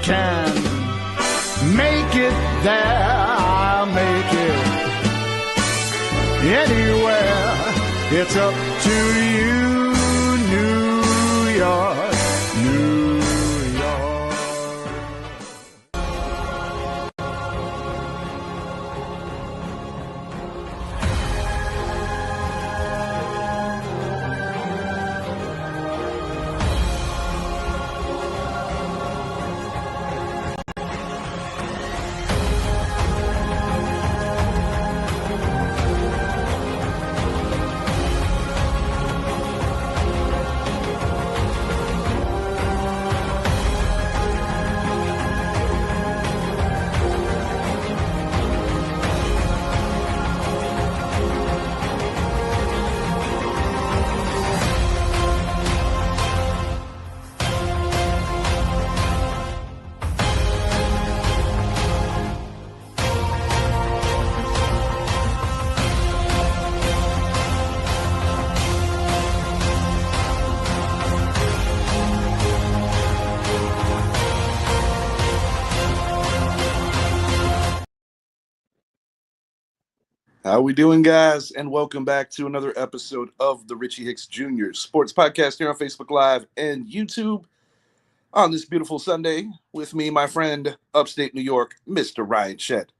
can make it there. I'll make it anywhere. It's up to you, New York, New York. How we doing, guys? And welcome back to another episode of the Richie Hicks Jr. Sports Podcast here on Facebook Live and YouTube on this beautiful Sunday with me, my friend, upstate New York, Mr. Ryan Shedd.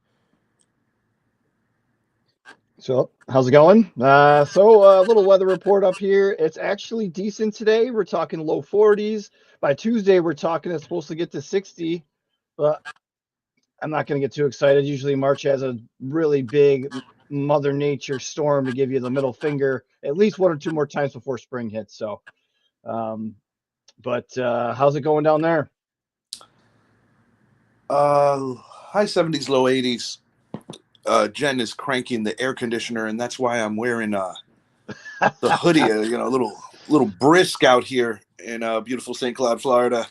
So, how's it going? A little weather report up here. It's actually decent today. We're talking low 40s. By Tuesday, we're talking it's supposed to get to 60. But I'm not going to get too excited. Usually March has a really big Mother Nature storm to give you the middle finger at least one or two more times before spring hits. So, how's it going down there? High 70s, low 80s. Jen is cranking the air conditioner, and that's why I'm wearing the hoodie. A little brisk out here in beautiful St. Cloud, Florida.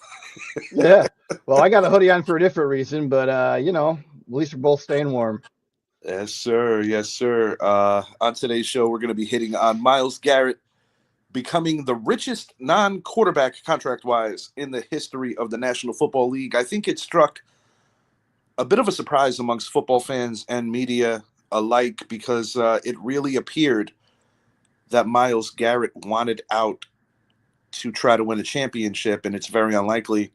Yeah. Well, I got a hoodie on for a different reason, but at least we're both staying warm. Yes, sir. Yes, sir. On today's show, we're going to be hitting on Myles Garrett becoming the richest non-quarterback contract-wise in the history of the National Football League. I think it struck a bit of a surprise amongst football fans and media alike because it really appeared that Myles Garrett wanted out to try to win a championship, and it's very unlikely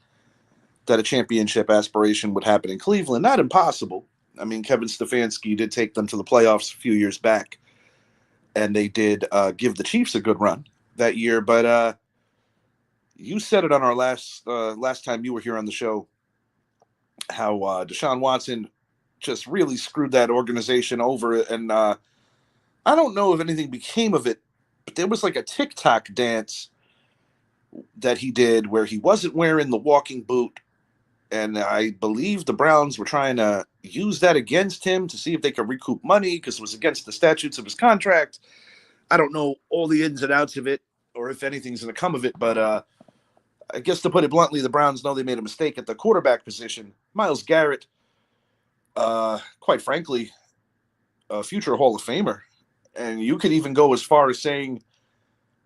that a championship aspiration would happen in Cleveland. Not impossible. I mean, Kevin Stefanski did take them to the playoffs a few years back, and they did give the Chiefs a good run that year. But you said it on our last time you were here on the show, how Deshaun Watson just really screwed that organization over. And I don't know if anything became of it, but there was like a TikTok dance that he did where he wasn't wearing the walking boot. And I believe the Browns were trying to use that against him to see if they could recoup money because it was against the statutes of his contract. I don't know all the ins and outs of it or if anything's going to come of it, but I guess to put it bluntly, the Browns know they made a mistake at the quarterback position. Myles Garrett, quite frankly, a future Hall of Famer. And you could even go as far as saying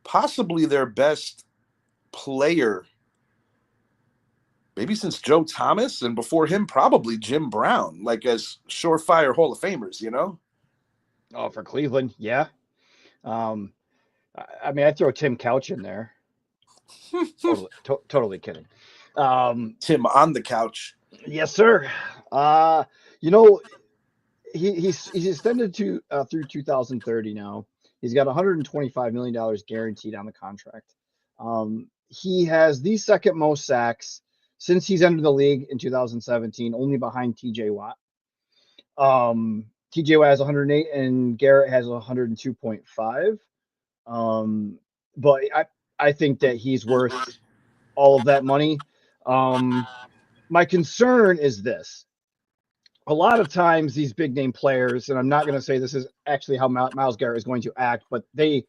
possibly their best player maybe since Joe Thomas, and before him, probably Jim Brown, like as surefire Hall of Famers, you know? Oh, for Cleveland, yeah. I mean, I'd throw Tim Couch in there. Totally kidding. Tim on the couch. Yes, sir. He's extended to through 2030 now. He's got $125 million guaranteed on the contract. He has the second most sacks since he's entered the league in 2017, only behind TJ Watt. TJ Watt has 108 and Garrett has 102.5. But I think that he's worth all of that money. My concern is this. A lot of times these big name players, and I'm not going to say this is actually how Myles Garrett is going to act, but they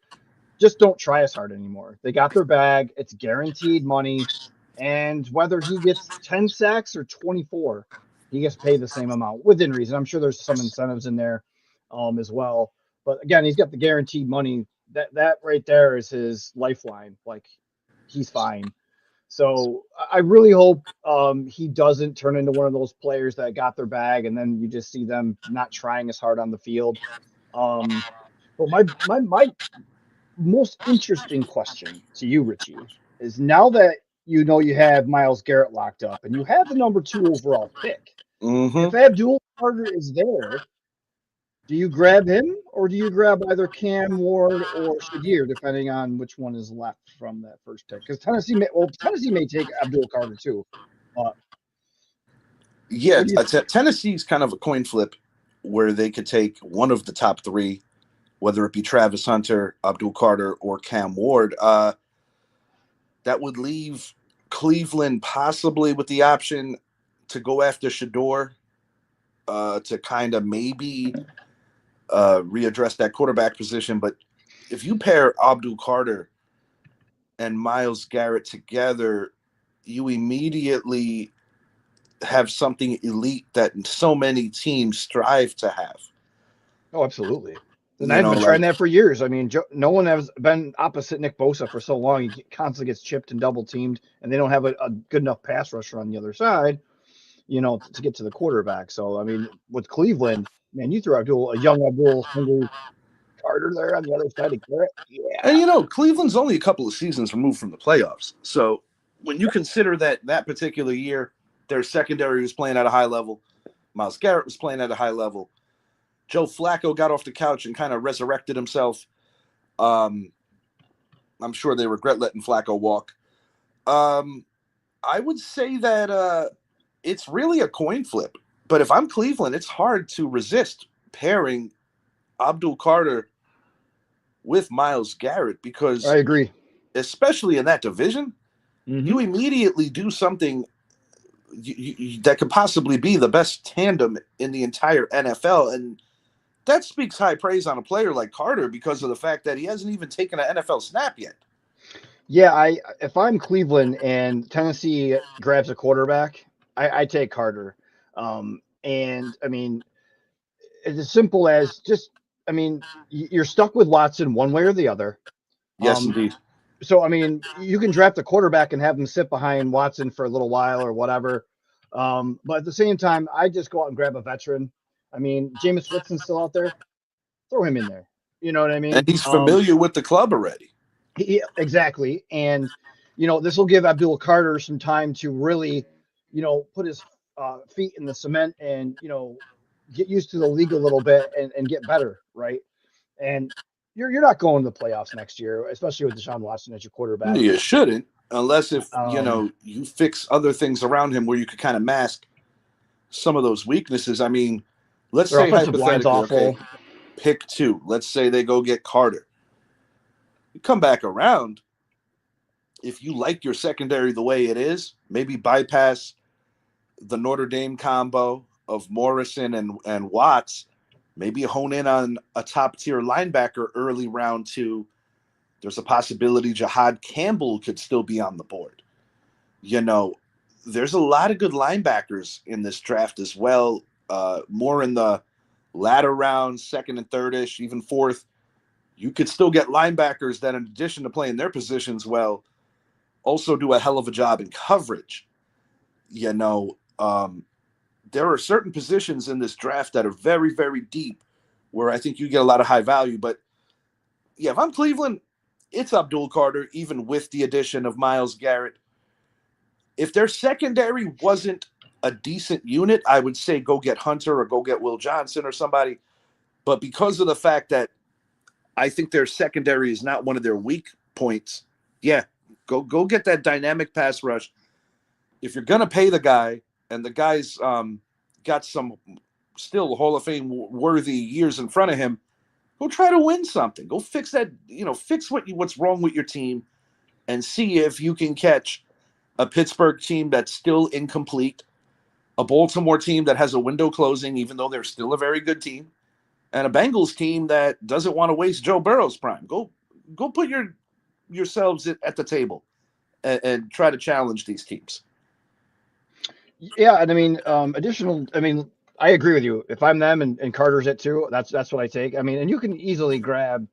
just don't try as hard anymore. They got their bag. It's guaranteed money. And whether he gets 10 sacks or 24, he gets paid the same amount within reason. I'm sure there's some incentives in there as well. But again, he's got the guaranteed money. That right there is his lifeline. Like, he's fine. So I really hope he doesn't turn into one of those players that got their bag and then you just see them not trying as hard on the field. But my most interesting question to you, Richie, is now that you know you have Myles Garrett locked up and you have the number 2 overall pick, Mm-hmm. if Abdul Carter is there, do you grab him or do you grab either Cam Ward or Shadir, depending on which one is left from that first pick? Because Tennessee may take Abdul Carter too. Yeah, What do you think? Tennessee's kind of a coin flip where they could take one of the top 3, whether it be Travis Hunter, Abdul Carter, or Cam Ward. That would leave Cleveland possibly with the option to go after Shador to kind of maybe readdress that quarterback position. But if you pair Abdul Carter and Myles Garrett together, you immediately have something elite that so many teams strive to have. Oh, absolutely. The You Niners know, have been trying like, that for years. I mean, no one has been opposite Nick Bosa for so long. He constantly gets chipped and double teamed, and they don't have a good enough pass rusher on the other side, to get to the quarterback. So, I mean, with Cleveland, man, you throw a young Abdul hungry Carter there on the other side of Garrett. and Yeah. Cleveland's only a couple of seasons removed from the playoffs. So when you consider that particular year, their secondary was playing at a high level, Myles Garrett was playing at a high level, Joe Flacco got off the couch and kind of resurrected himself. I'm sure they regret letting Flacco walk. I would say that it's really a coin flip. But if I'm Cleveland, it's hard to resist pairing Abdul Carter with Myles Garrett because, I agree. especially in that division, you immediately do something that could possibly be the best tandem in the entire NFL. And that speaks high praise on a player like Carter because of the fact that he hasn't even taken an NFL snap yet. Yeah, if I'm Cleveland and Tennessee grabs a quarterback, I take Carter. And I mean, it's as simple as you're stuck with Watson one way or the other. Yes, indeed. So, I mean, you can draft a quarterback and have him sit behind Watson for a little while or whatever. But at the same time, I just go out and grab a veteran. I mean, Jameis Winston's still out there. Throw him in there. You know what I mean? And he's familiar with the club already. Exactly. And, this will give Abdul Carter some time to really, put his feet in the cement and, get used to the league a little bit and get better. Right. And you're not going to the playoffs next year, especially with Deshaun Watson as your quarterback. You shouldn't, unless if, Um, you fix other things around him where you could kind of mask some of those weaknesses. I mean, let's Their say offensive line's hypothetically, awful. okay, pick 2. Let's say they go get Carter. You come back around. If you like your secondary the way it is, maybe bypass the Notre Dame combo of Morrison and Watts. Maybe hone in on a top-tier linebacker early round 2. There's a possibility Jahad Campbell could still be on the board. There's a lot of good linebackers in this draft as well. More in the latter rounds, 2nd and 3rd-ish, even 4th. You could still get linebackers that, in addition to playing their positions well, also do a hell of a job in coverage. There are certain positions in this draft that are very, very deep where I think you get a lot of high value. But, yeah, if I'm Cleveland, it's Abdul Carter, even with the addition of Myles Garrett. If their secondary wasn't a decent unit, I would say go get Hunter or go get Will Johnson or somebody. But because of the fact that I think their secondary is not one of their weak points, yeah, go get that dynamic pass rush. If you're going to pay the guy, and the guy's got some still Hall of Fame worthy years in front of him, go try to win something. Go fix that, fix what's wrong with your team and see if you can catch a Pittsburgh team that's still incomplete, a Baltimore team that has a window closing, even though they're still a very good team, and a Bengals team that doesn't want to waste Joe Burrow's prime. Go put yourselves at the table and try to challenge these teams. Yeah, and I mean, I agree with you. If I'm them and Carter's it too, that's what I take. I mean, and you can easily grab,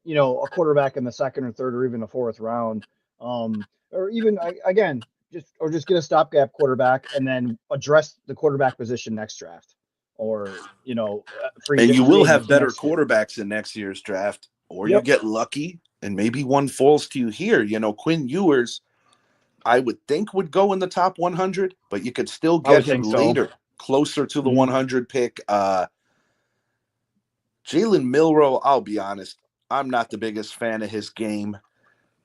a quarterback in the 2nd or 3rd or even the 4th round. Or even again, just get a stopgap quarterback and then address the quarterback position next draft, or And you will have agency better next year. quarterbacks in next year's draft, or you Yep, get lucky and maybe one falls to you here. Quinn Ewers, I would think would go in the top 100, but you could still I get would him think so. later, closer to the Mhm. 100 pick. Jalen Milroe, I'll be honest, I'm not the biggest fan of his game,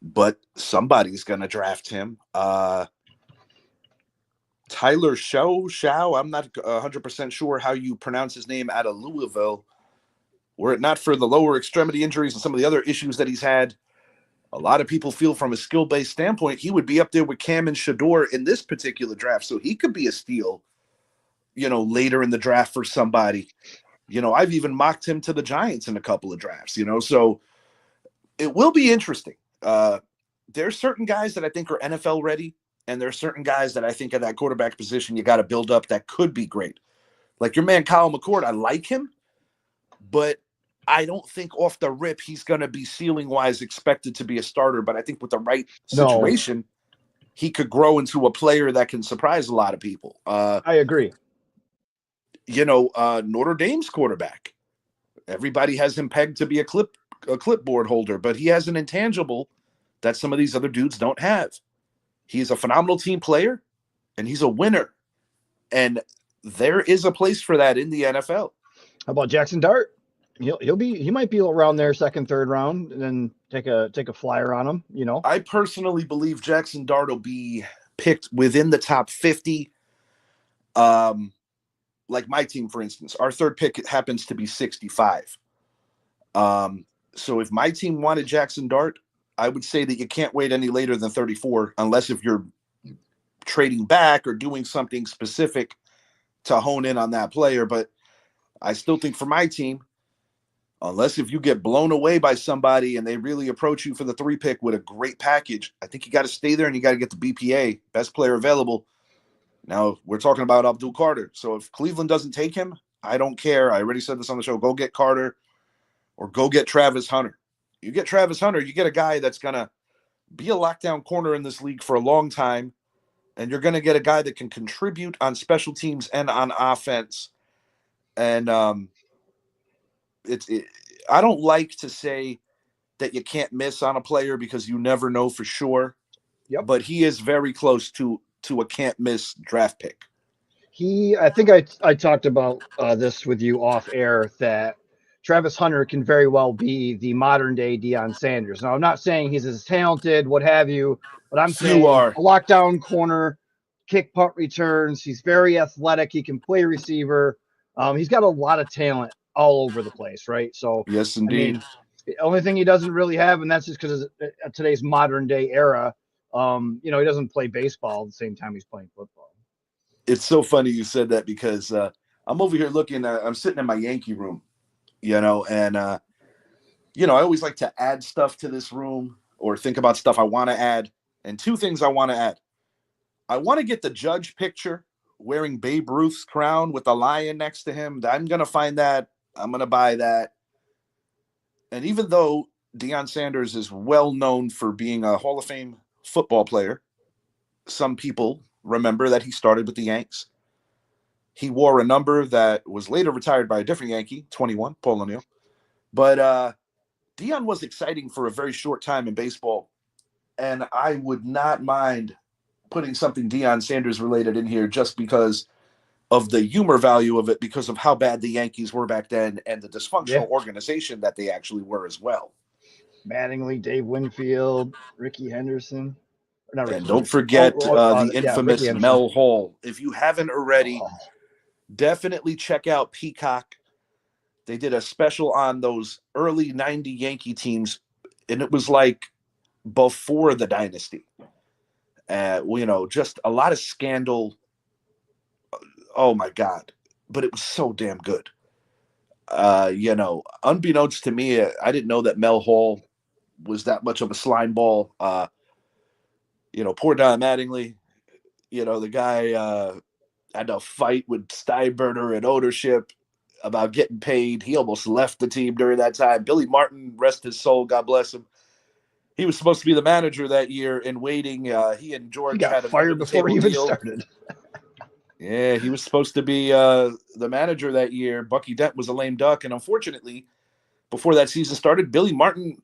but somebody's going to draft him. Tyler Show, I'm not 100% sure how you pronounce his name, out of Louisville. Were it not for the lower extremity injuries and some of the other issues that he's had, a lot of people feel from a skill-based standpoint, he would be up there with Cam and Shador in this particular draft. So he could be a steal, later in the draft for somebody. I've even mocked him to the Giants in a couple of drafts, so it will be interesting. There's certain guys that I think are NFL ready, and there's certain guys that I think at that quarterback position you got to build up that could be great. Like your man Kyle McCord, I like him, but I don't think off the rip he's going to be ceiling-wise expected to be a starter. But I think with the right situation, he could grow into a player that can surprise a lot of people. I agree. Notre Dame's quarterback, everybody has him pegged to be a clipboard holder, but he has an intangible that some of these other dudes don't have. He's a phenomenal team player, and he's a winner. And there is a place for that in the NFL. How about Jackson Dart? He might be around there second, third round, and then take a flyer on him. I personally believe Jackson Dart will be picked within the top 50. Like my team, for instance, our third pick happens to be 65. So if my team wanted Jackson Dart, I would say that you can't wait any later than 34, unless if you're trading back or doing something specific to hone in on that player. But I still think for my team, unless if you get blown away by somebody and they really approach you for the 3 pick with a great package, I think you got to stay there and you got to get the BPA, best player available. Now, we're talking about Abdul Carter. So if Cleveland doesn't take him, I don't care. I already said this on the show. Go get Carter or go get Travis Hunter. You get Travis Hunter, you get a guy that's going to be a lockdown corner in this league for a long time, and you're going to get a guy that can contribute on special teams and on offense. And I don't like to say that you can't miss on a player because you never know for sure. Yep. But he is very close to a can't miss draft pick. I think I talked about this with you off air, that Travis Hunter can very well be the modern day Deion Sanders. Now, I'm not saying he's as talented, what have you, but I'm saying a lockdown corner, kick punt returns. He's very athletic. He can play receiver. He's got a lot of talent all over the place, right? So yes, indeed. I mean, the only thing he doesn't really have, and that's just because of today's modern day era, he doesn't play baseball at the same time he's playing football. It's so funny you said that because I'm over here looking I'm sitting in my Yankee room, and I always like to add stuff to this room or think about stuff I want to add. And 2 things I want to add. I want to get the Judge picture wearing Babe Ruth's crown with the lion next to him. I'm going to find that. I'm going to buy that. And even though Deion Sanders is well known for being a Hall of Fame football player, some people remember that he started with the Yanks. He wore a number that was later retired by a different Yankee, 21, Paul O'Neill. But Deion was exciting for a very short time in baseball, and I would not mind putting something Deion Sanders related in here just because of the humor value of it, because of how bad the Yankees were back then and the dysfunctional organization that they actually were as well. Mattingly, Dave Winfield, Ricky Henderson. And don't forget the infamous Mel Hall. If you haven't already, definitely check out Peacock. They did a special on those early 90 Yankee teams, and it was like before the dynasty. Just a lot of scandal. Oh, my God. But it was so damn good. Unbeknownst to me, I didn't know that Mel Hall was that much of a slime ball. Poor Don Mattingly, the guy had a fight with Steinbrenner and ownership about getting paid. He almost left the team during that time. Billy Martin, rest his soul, God bless him. he was supposed to be the manager that year in waiting. He and He George got had an fired before he under-the-table even deal. started. Yeah, he was supposed to be the manager that year. Bucky Dent was a lame duck, and unfortunately, before that season started, Billy Martin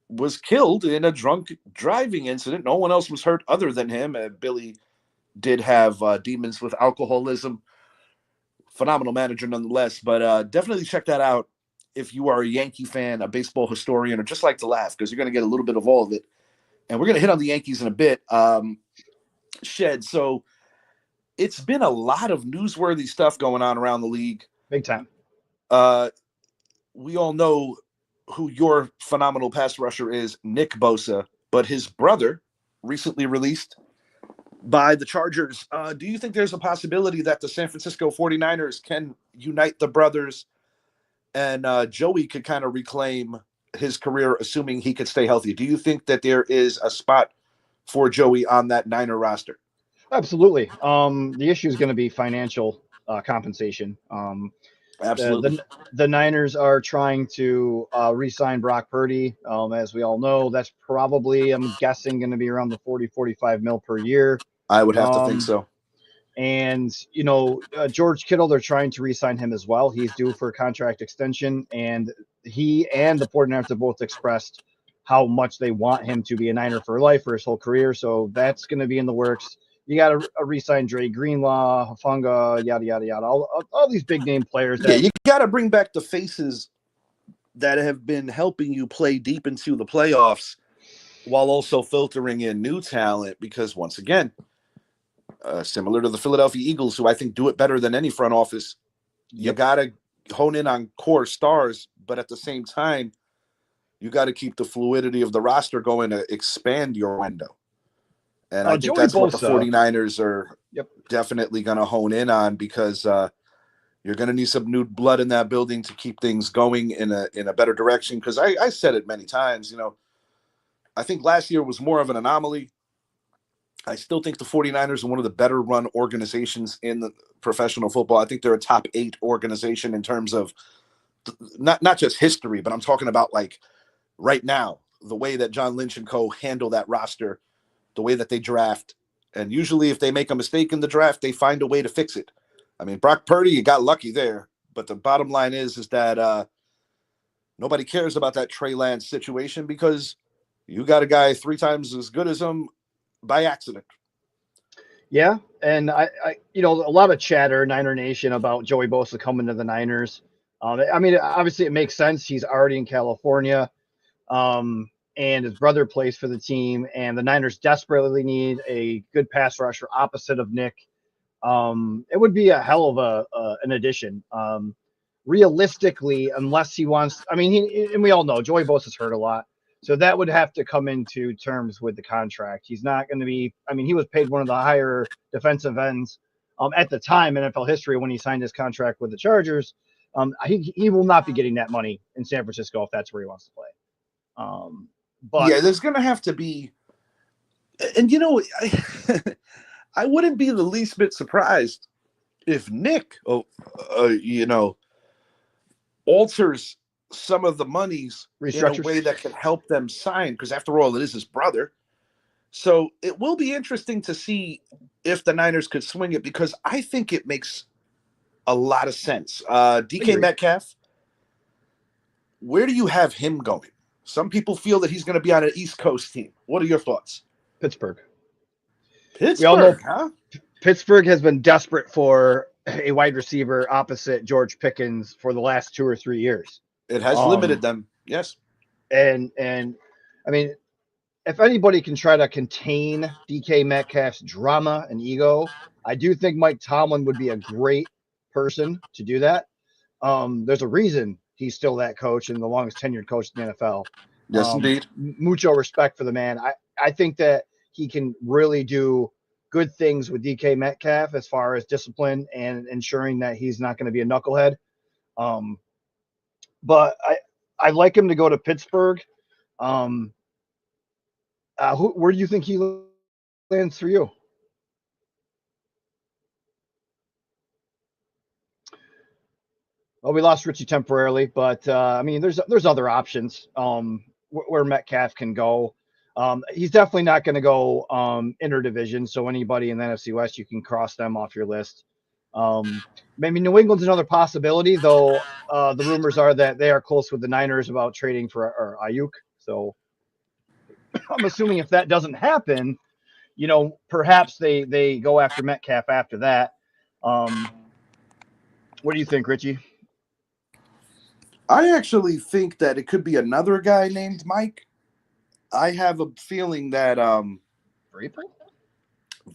was killed in a drunk driving incident. No one else was hurt other than him. Billy did have demons with alcoholism. Phenomenal manager nonetheless, but definitely check that out if you are a Yankee fan, a baseball historian, or just like to laugh, because you're going to get a little bit of all of it. And we're going to hit on the Yankees in a bit. Shed, so it's been a lot of newsworthy stuff going on around the league. Big time. We all know who your phenomenal pass rusher is, Nick Bosa, but his brother recently released by the Chargers. Do you think there's a possibility that the San Francisco 49ers can unite the brothers and Joey could kind of reclaim his career, assuming he could stay healthy? Do you think that there is a spot for Joey on that Niner roster? Absolutely. The issue is going to be financial compensation. Absolutely. The Niners are trying to re-sign Brock Purdy. As we all know, that's probably, I'm guessing, going to be around the 40-45 mil per year. I would have to think so. And, George Kittle, they're trying to re-sign him as well. He's due for a contract extension, and he and the 49ers have both expressed how much they want him to be a Niner for life for his whole career. So that's going to be in the works. You got to re-sign Dre Greenlaw, Hufanga, yada, yada, yada. All these big name players. Yeah, you got to bring back the faces that have been helping you play deep into the playoffs while also filtering in new talent, because once again, similar to the Philadelphia Eagles, who I think do it better than any front office, you got to hone in on core stars, but at the same time, you got to keep the fluidity of the roster going to expand your window. And I think Joey that's Bosa, what the 49ers are definitely going to hone in on, because you're going to need some new blood in that building to keep things going in a better direction. Because I said it many times, I think last year was more of an anomaly. I still think the 49ers are one of the better run organizations in the professional football. I think they're a top 8 organization in terms of not just history, but I'm talking about like right now, the way that John Lynch and co handle that roster, the way that they draft. And usually if they make a mistake in the draft, they find a way to fix it. I mean, Brock Purdy, you got lucky there. But the bottom line is that nobody cares about that Trey Lance situation, because you got a guy 3 times as good as him by accident. Yeah, and I a lot of chatter, Niner Nation, about Joey Bosa coming to the Niners. I mean, obviously it makes sense. He's already in California, and his brother plays for the team, and the Niners desperately need a good pass rusher opposite of Nick. It would be a hell of an addition. Realistically, unless he wants, I mean, and we all know Joey Bosa's hurt a lot. So that would have to come into terms with the contract. He's not going to be, I mean, he was paid one of the higher defensive ends at the time in NFL history when he signed his contract with the Chargers. He will not be getting that money in San Francisco if that's where he wants to play. But yeah, there's going to have to be, and I wouldn't be the least bit surprised if Nick, alters some of the monies in a way that can help them sign, because after all, it is his brother. So it will be interesting to see if the Niners could swing it, because I think it makes a lot of sense. DK Metcalf, where do you have him going? Some people feel that he's going to be on an East Coast team. What are your thoughts? Pittsburgh. We all know, huh? Pittsburgh has been desperate for a wide receiver opposite George Pickens for the last 2 or 3 years. It has limited them, yes. And I mean, if anybody can try to contain DK Metcalf's drama and ego, I do think Mike Tomlin would be a great person to do that. There's a reason he's still that coach and the longest tenured coach in the NFL. Yes, indeed. Mucho respect for the man. I think that he can really do good things with DK Metcalf as far as discipline and ensuring that he's not going to be a knucklehead. But I like him to go to Pittsburgh. Where do you think he lands for you? Well, we lost Richie temporarily, but I mean, there's other options. where Metcalf can go. He's definitely not going to go interdivision. So anybody in the NFC West, you can cross them off your list. Maybe New England's another possibility, though. The rumors are that they are close with the Niners about trading for Ayuk. So I'm assuming if that doesn't happen, perhaps they go after Metcalf after that. What do you think, Richie? I actually think that it could be another guy named Mike. I have a feeling that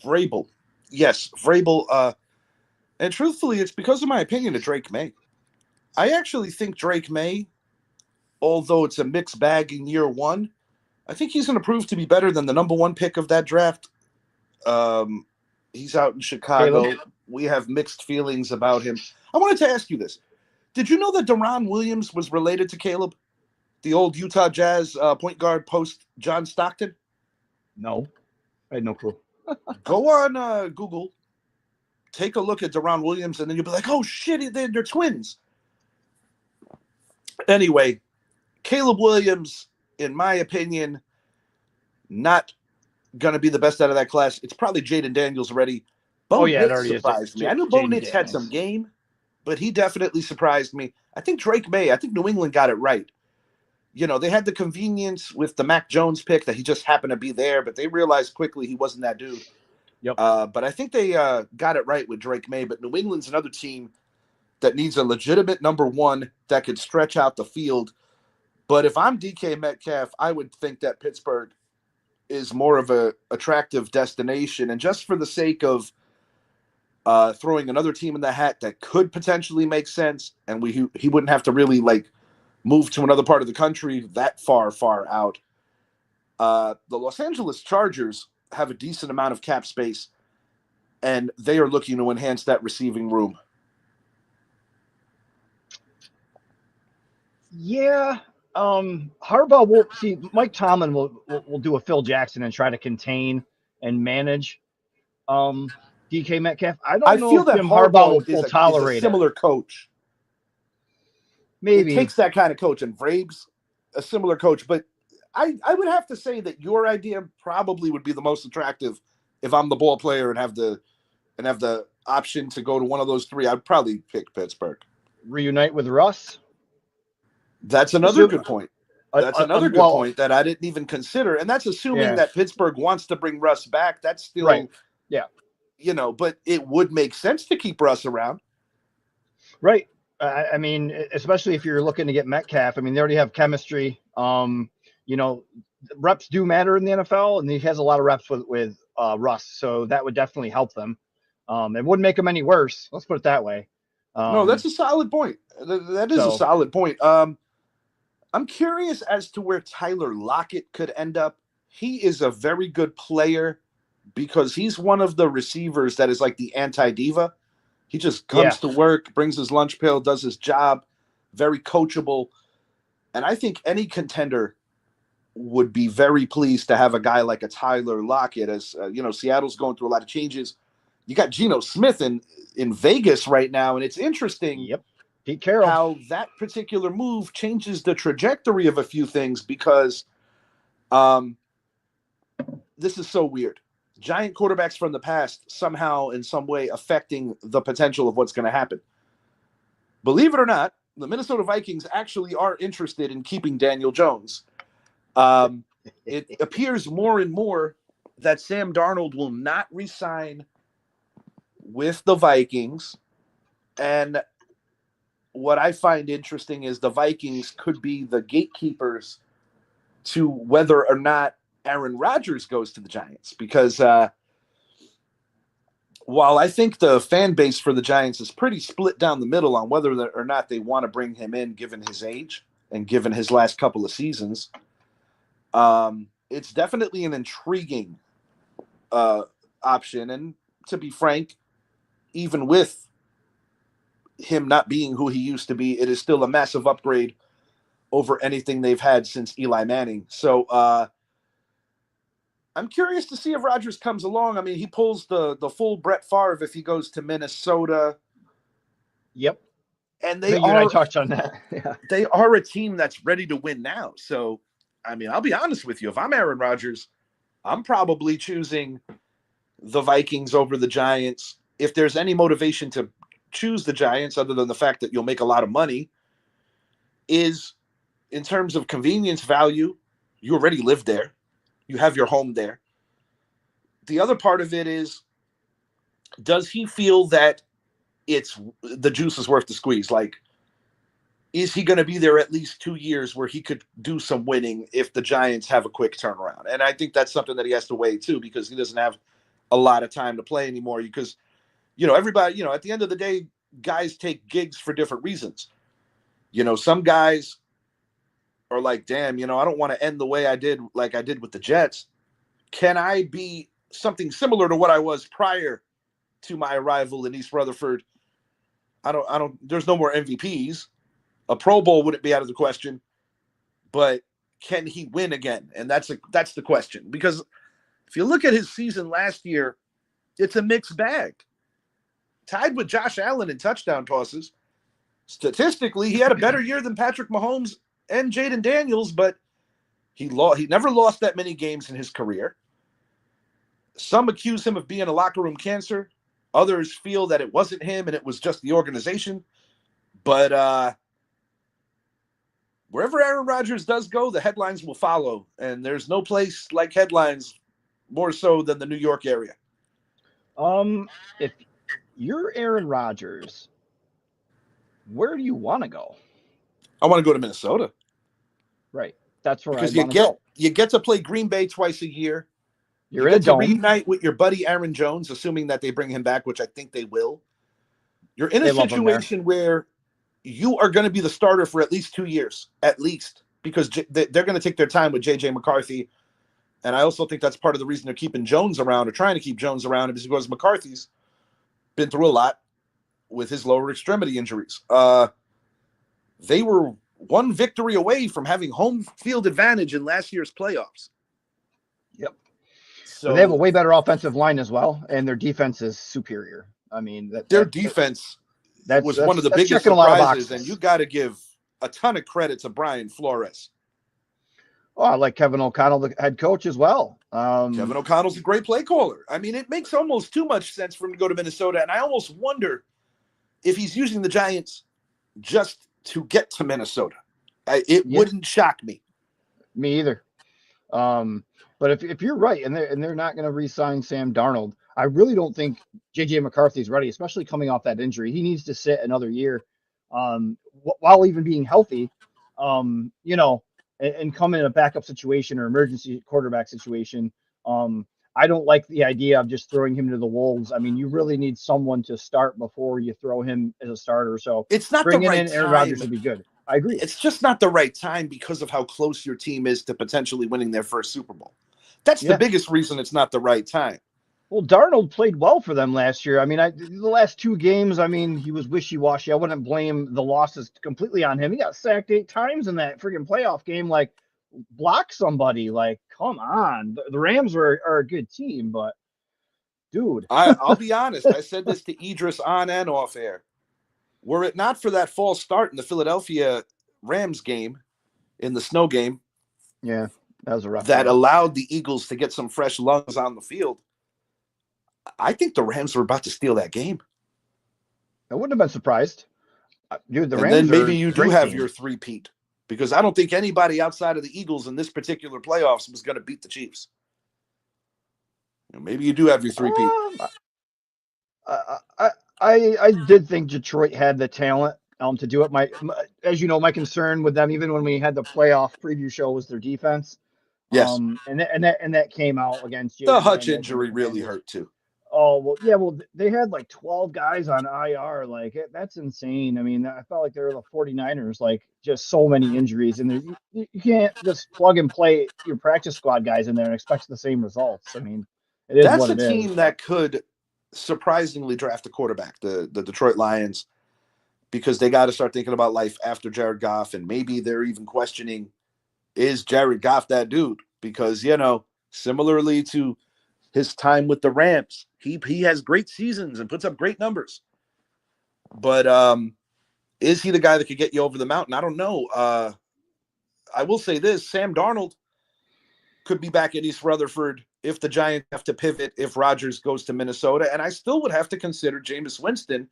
Vrabel. Yes, Vrabel. And truthfully, it's because of my opinion of Drake May. I actually think Drake May, although it's a mixed bag in year one, I think he's going to prove to be better than the number one pick of that draft. He's out in Chicago. Caleb? We have mixed feelings about him. I wanted to ask you this. Did you know that Deron Williams was related to Caleb, the old Utah Jazz point guard post John Stockton? No, I had no clue. Go on Google, take a look at Deron Williams, and then you'll be like, oh, shit, they're twins. Anyway, Caleb Williams, in my opinion, not going to be the best out of that class. It's probably Jaden Daniels already. Bo it Nix already surprised is. me. I knew Bo Jaden Nix had Daniels. some game, but he definitely surprised me. I think Drake May, I think New England got it right. They had the convenience with the Mac Jones pick that he just happened to be there, but they realized quickly he wasn't that dude. Yep. But I think they got it right with Drake May. But New England's another team that needs a legitimate number one that could stretch out the field. But if I'm DK Metcalf, I would think that Pittsburgh is more of a attractive destination. And just for the sake of throwing another team in the hat that could potentially make sense, and he wouldn't have to really move to another part of the country that far out. The Los Angeles Chargers have a decent amount of cap space, and they are looking to enhance that receiving room. Yeah. Harbaugh will see. Mike Tomlin will do a Phil Jackson and try to contain and manage DK Metcalf. I don't know if Jim Harbaugh will tolerate is a similar coach. Maybe it takes that kind of coach, and Vrabel's a similar coach. But I would have to say that your idea probably would be the most attractive if I'm the ball player and have the option to go to one of those three. I'd probably pick Pittsburgh. Reunite with Russ. That's another good point. That's another good point that I didn't even consider. And that's assuming that Pittsburgh wants to bring Russ back. That's still, right. Yeah. But it would make sense to keep Russ around. Right. I mean, especially if you're looking to get Metcalf. I mean, they already have chemistry. Reps do matter in the NFL, and he has a lot of reps with Russ. So that would definitely help them. It wouldn't make them any worse. Let's put it that way. No, that's a solid point. That is a solid point. I'm curious as to where Tyler Lockett could end up. He is a very good player because he's one of the receivers that is like the anti-diva. He just comes to work, brings his lunch pail, does his job, very coachable. And I think any contender would be very pleased to have a guy like a Tyler Lockett. As Seattle's going through a lot of changes. You got Geno Smith in Vegas right now, and it's interesting. Yep. Pete Carroll. How that particular move changes the trajectory of a few things because this is so weird. Giant quarterbacks from the past somehow in some way affecting the potential of what's going to happen. Believe it or not, the Minnesota Vikings actually are interested in keeping Daniel Jones. It appears more and more that Sam Darnold will not re-sign with the Vikings. And what I find interesting is the Vikings could be the gatekeepers to whether or not Aaron Rodgers goes to the Giants. Because while I think the fan base for the Giants is pretty split down the middle on whether or not they want to bring him in given his age and given his last couple of seasons, it's definitely an intriguing option. And to be frank, even with him not being who he used to be, it is still a massive upgrade over anything they've had since Eli Manning. So I'm curious to see if Rodgers comes along. I mean, he pulls the full Brett Favre if he goes to Minnesota. Yep. And I touched on that. Yeah. They are a team that's ready to win now. So I mean, I'll be honest with you. If I'm Aaron Rodgers, I'm probably choosing the Vikings over the Giants. If there's any motivation to choose the Giants, other than the fact that you'll make a lot of money, is in terms of convenience value, you already live there. You have your home there. The other part of it is, does he feel that the juice is worth the squeeze? Like, is he going to be there at least 2 years where he could do some winning if the Giants have a quick turnaround? And I think that's something that he has to weigh too, because he doesn't have a lot of time to play anymore. Because, everybody, at the end of the day, guys take gigs for different reasons. Some guys are like, damn, I don't want to end the way I did with the Jets. Can I be something similar to what I was prior to my arrival in East Rutherford? There's no more MVPs. A Pro Bowl wouldn't be out of the question, but can he win again? And that's the question. Because if you look at his season last year, it's a mixed bag. Tied with Josh Allen in touchdown tosses. Statistically, he had a better year than Patrick Mahomes and Jaden Daniels, but he never lost that many games in his career. Some accuse him of being a locker room cancer. Others feel that it wasn't him and it was just the organization. But wherever Aaron Rodgers does go, the headlines will follow. And there's no place like headlines more so than the New York area. If you're Aaron Rodgers, where do you want to go? I want to go to Minnesota. Right. That's where because go. You get to play Green Bay twice a year. You get to reunite with your buddy Aaron Jones, assuming that they bring him back, which I think they will. You're in a situation where you are going to be the starter for at least 2 years, because they're going to take their time with J.J. McCarthy. And I also think that's part of the reason they're keeping Jones around, or trying to keep Jones around, is because McCarthy's been through a lot with his lower extremity injuries. They were one victory away from having home field advantage in last year's playoffs. Yep. So they have a way better offensive line as well, and their defense is superior. I mean, their defense was one of the biggest surprises, and you got to give a ton of credit to Brian Flores. Oh, I like Kevin O'Connell, the head coach, as well. Kevin O'Connell's a great play caller. I mean, it makes almost too much sense for him to go to Minnesota, and I almost wonder if he's using the Giants just to get to Minnesota. It wouldn't shock me. Me either. But if you're right, and they're not going to re-sign Sam Darnold, I really don't think J.J. McCarthy's ready, especially coming off that injury. He needs to sit another year, while even being healthy, and come in a backup situation or emergency quarterback situation. I don't like the idea of just throwing him to the wolves. I mean, you really need someone to start before you throw him as a starter. So it's not the right time. Aaron Rodgers would be good. I agree. It's just not the right time because of how close your team is to potentially winning their first Super Bowl. That's the biggest reason it's not the right time. Well, Darnold played well for them last year. I mean, the last 2 games, I mean, he was wishy-washy. I wouldn't blame the losses completely on him. He got sacked 8 times in that freaking playoff game. Like, block somebody. Like, come on. The Rams are a good team, but, dude. I'll be honest. I said this to Idris on and off air. Were it not for that false start in the Philadelphia Rams game, in the snow game, that was a rough that allowed the Eagles to get some fresh lungs on the field, I think the Rams were about to steal that game. I wouldn't have been surprised. Dude, the and Rams then maybe you do have team. Your three-peat, because I don't think anybody outside of the Eagles in this particular playoffs was going to beat the Chiefs. Maybe you do have your three-peat. I did think Detroit had the talent to do it. As you know, my concern with them, even when we had the playoff preview show, was their defense. Yes. And that came out against the Hutch injury really hurt too. Oh, well, yeah. Well, they had like 12 guys on IR. Like, that's insane. I mean, I felt like they were the 49ers, like just so many injuries. And you can't just plug and play your practice squad guys in there and expect the same results. I mean, it is That's what a it is. team that could surprisingly draft a quarterback, the Detroit Lions, because they got to start thinking about life after Jared Goff. And maybe they're even questioning, is Jared Goff that dude? Because, similarly to his time with the Rams, he has great seasons and puts up great numbers. But is he the guy that could get you over the mountain? I don't know. I will say this: Sam Darnold could be back at East Rutherford if the Giants have to pivot, if Rodgers goes to Minnesota. And I still would have to consider Jameis Winston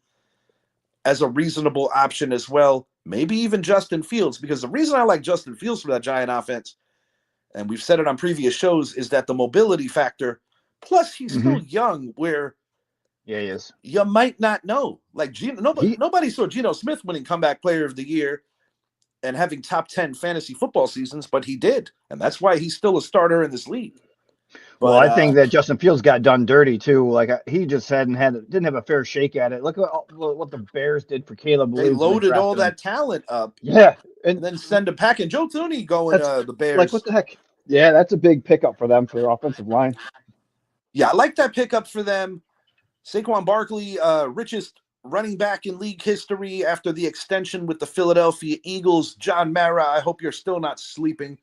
as a reasonable option as well. Maybe even Justin Fields, because the reason I like Justin Fields for that Giant offense, and we've said it on previous shows, is that the mobility factor. Plus, he's still young, where he is. You might not know. Like nobody saw Geno Smith winning comeback player of the year and having top 10 fantasy football seasons, but he did. And that's why he's still a starter in this league. But, well, I think that Justin Fields got done dirty too. Like he just didn't have a fair shake at it. Look at what the Bears did for Caleb Williams. They loaded all that talent up. Yeah. And then send a pack. And Joe Thuney going the Bears. Like, what the heck? Yeah, that's a big pickup for them for their offensive line. Yeah, I like that pickup for them. Saquon Barkley, richest running back in league history after the extension with the Philadelphia Eagles. John Mara, I hope you're still not sleeping.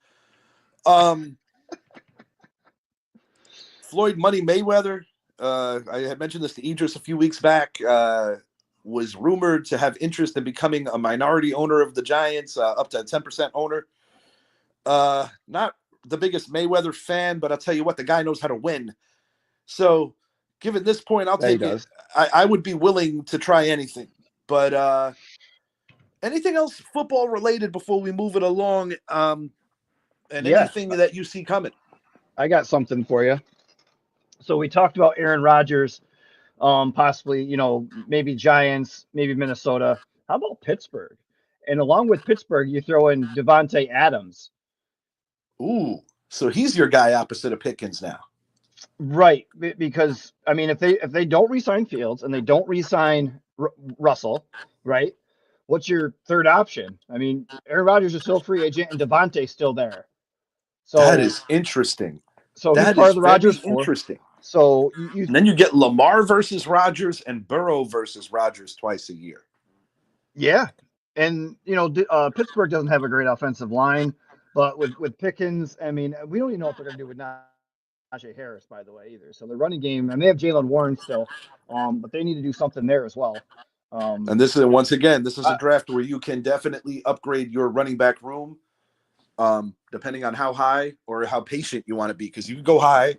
Floyd Money Mayweather, I had mentioned this to Idris a few weeks back, was rumored to have interest in becoming a minority owner of the Giants, up to a 10% owner. Not the biggest Mayweather fan, but I'll tell you what, the guy knows how to win. So given this point, I'll take it. I would be willing to try anything. But anything else football related before we move it along? Anything that you see coming? I got something for you. So we talked about Aaron Rodgers, possibly, maybe Giants, maybe Minnesota. How about Pittsburgh? And along with Pittsburgh, you throw in Devontae Adams. Ooh, so he's your guy opposite of Pickens now. Right, because I mean, if they don't re-sign Fields and they don't re-sign Russell, right? What's your third option? I mean, Aaron Rodgers is still a free agent and Devontae's still there. So that is interesting. So he's part of the Rodgers. Interesting. So and then you get Lamar versus Rodgers and Burrow versus Rodgers twice a year. Yeah, and Pittsburgh doesn't have a great offensive line, but with Pickens, I mean, we don't even know what they're going to do with Najee Harris, by the way, either. So the running game, and they have Jalen Warren still, but they need to do something there as well. And this is a draft where you can definitely upgrade your running back room, depending on how high or how patient you want to be, because you can go high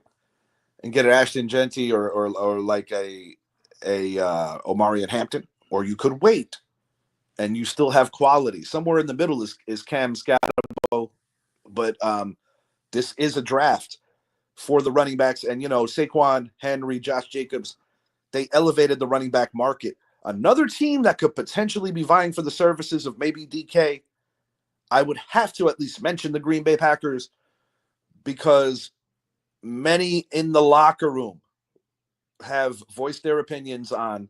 and get an Ashton Genty or like a Omarion Hampton, or you could wait and you still have quality. Somewhere in the middle is Cam Scatterbo, but this is a draft for the running backs. And, Saquon, Henry, Josh Jacobs, they elevated the running back market. Another team that could potentially be vying for the services of maybe DK, I would have to at least mention the Green Bay Packers, because many in the locker room have voiced their opinions on,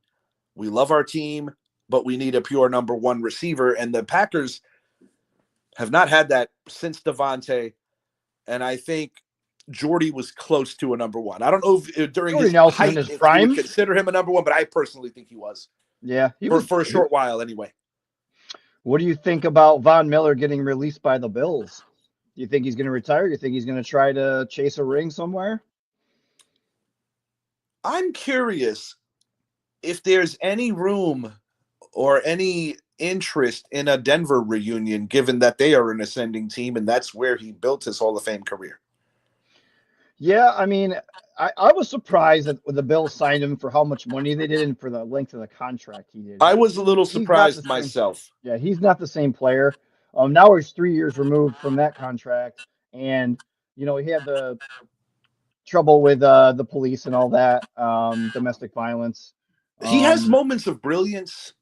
we love our team, but we need a pure number one receiver. And the Packers have not had that since Devontae. And I think Jordy was close to a number one. I don't know if during his height, his prime, you would consider him a number one, but I personally think he was. Yeah. For a short while anyway. What do you think about Von Miller getting released by the Bills? Do you think he's going to retire? Do you think he's going to try to chase a ring somewhere? I'm curious if there's any room or any interest in a Denver reunion, given that they are an ascending team and that's where he built his Hall of Fame career. Yeah, I mean, I was surprised that the Bills signed him for how much money they did and for the length of the contract he did. I was a little surprised myself. Yeah, he's not the same player. Now he's 3 years removed from that contract, and he had the trouble with the police and all that, domestic violence. He has moments of brilliance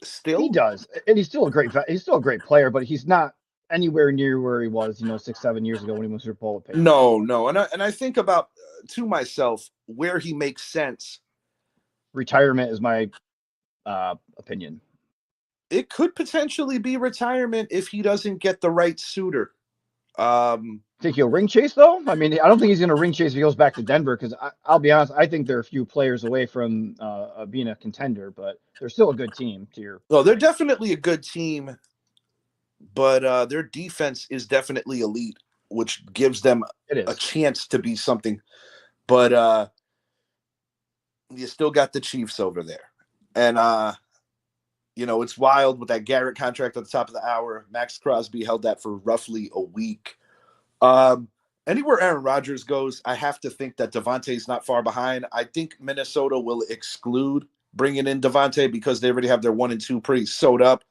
still. He does, and he's still a great player, but he's not anywhere near where he was, 6-7 years ago when he was Super Bowl with Peyton. No, and I think about to myself where he makes sense. Retirement is my opinion. It could potentially be retirement if he doesn't get the right suitor. Think he'll ring chase though? I mean, I don't think he's going to ring chase if he goes back to Denver, because I'll be honest, I think they're a few players away from being a contender, but they're still a good team. They're definitely a good team, but their defense is definitely elite, which gives them a chance to be something. But you still got the Chiefs over there, and It's wild with that Garrett contract at the top of the hour. Max Crosby held that for roughly a week. Anywhere Aaron Rodgers goes, I have to think that Devontae's not far behind. I think Minnesota will exclude bringing in Devontae because they already have their 1 and 2 pretty sewed up.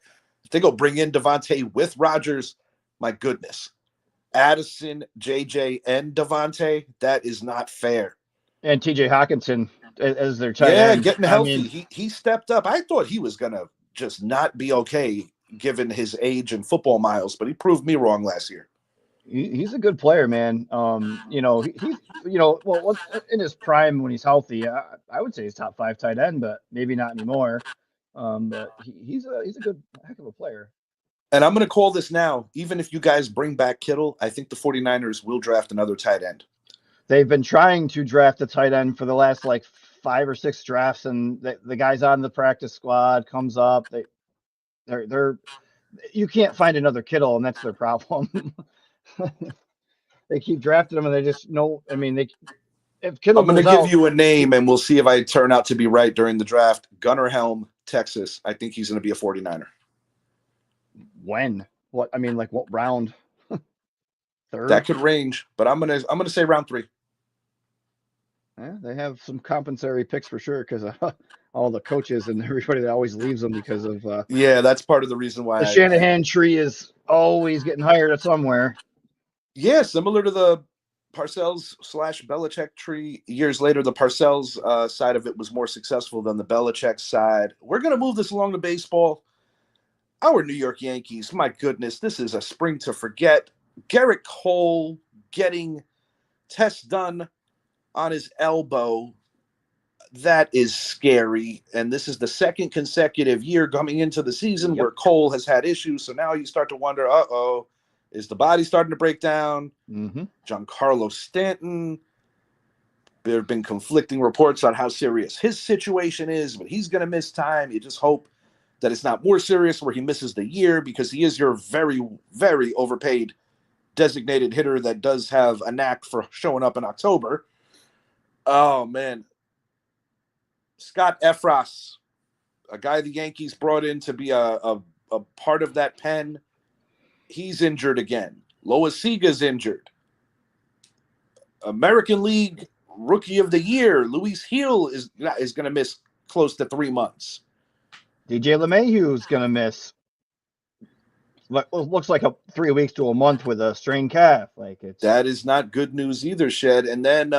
If they go bring in Devontae with Rodgers, my goodness. Addison, JJ, and Devontae, that is not fair. And TJ Hawkinson as their tight end. end. Getting healthy. He stepped up. I thought he was going to just not be okay given his age and football miles, but he proved me wrong last year. He's a good player, man. He's well, in his prime when he's healthy, I would say he's top 5 tight end, but maybe not anymore. But he's a good heck of a player. And I'm going to call this now. Even if you guys bring back Kittle, I think the 49ers will draft another tight end. They've been trying to draft a tight end for the last 5 or 6 drafts, and the guy's on the practice squad, comes up. They're you can't find another Kittle, and that's their problem. They keep drafting him, and they just know. I mean, if Kittle. I'm going to give you a name, and we'll see if I turn out to be right during the draft. Gunnar Helm, Texas. I think he's going to be a 49er. When? What? I mean, what round? 3rd? That could range, but I'm gonna say round 3. Yeah, they have some compensatory picks for sure because all the coaches and everybody that always leaves them because of. Yeah, that's part of the reason why the Shanahan tree is always getting hired at somewhere. Yeah, similar to the Parcells/Belichick tree. Years later, the Parcells side of it was more successful than the Belichick side. We're gonna move this along to baseball. Our New York Yankees, my goodness, this is a spring to forget. Garrett Cole getting tests done on his elbow. That is scary. And this is the 2nd consecutive year coming into the season where Cole has had issues. So now you start to wonder, is the body starting to break down? Mm-hmm. Giancarlo Stanton. There have been conflicting reports on how serious his situation is, but he's going to miss time. You just hope that it's not more serious where he misses the year because he is your very, very overpaid designated hitter that does have a knack for showing up in October. Oh, man. Scott Efros, a guy the Yankees brought in to be a part of that pen, he's injured again. Loaiza's injured. American League Rookie of the Year, Luis Gil is going to miss close to 3 months. DJ LeMahieu's going to miss. Looks like 3 weeks to a month with a strained calf. That is not good news either, Shed. And then,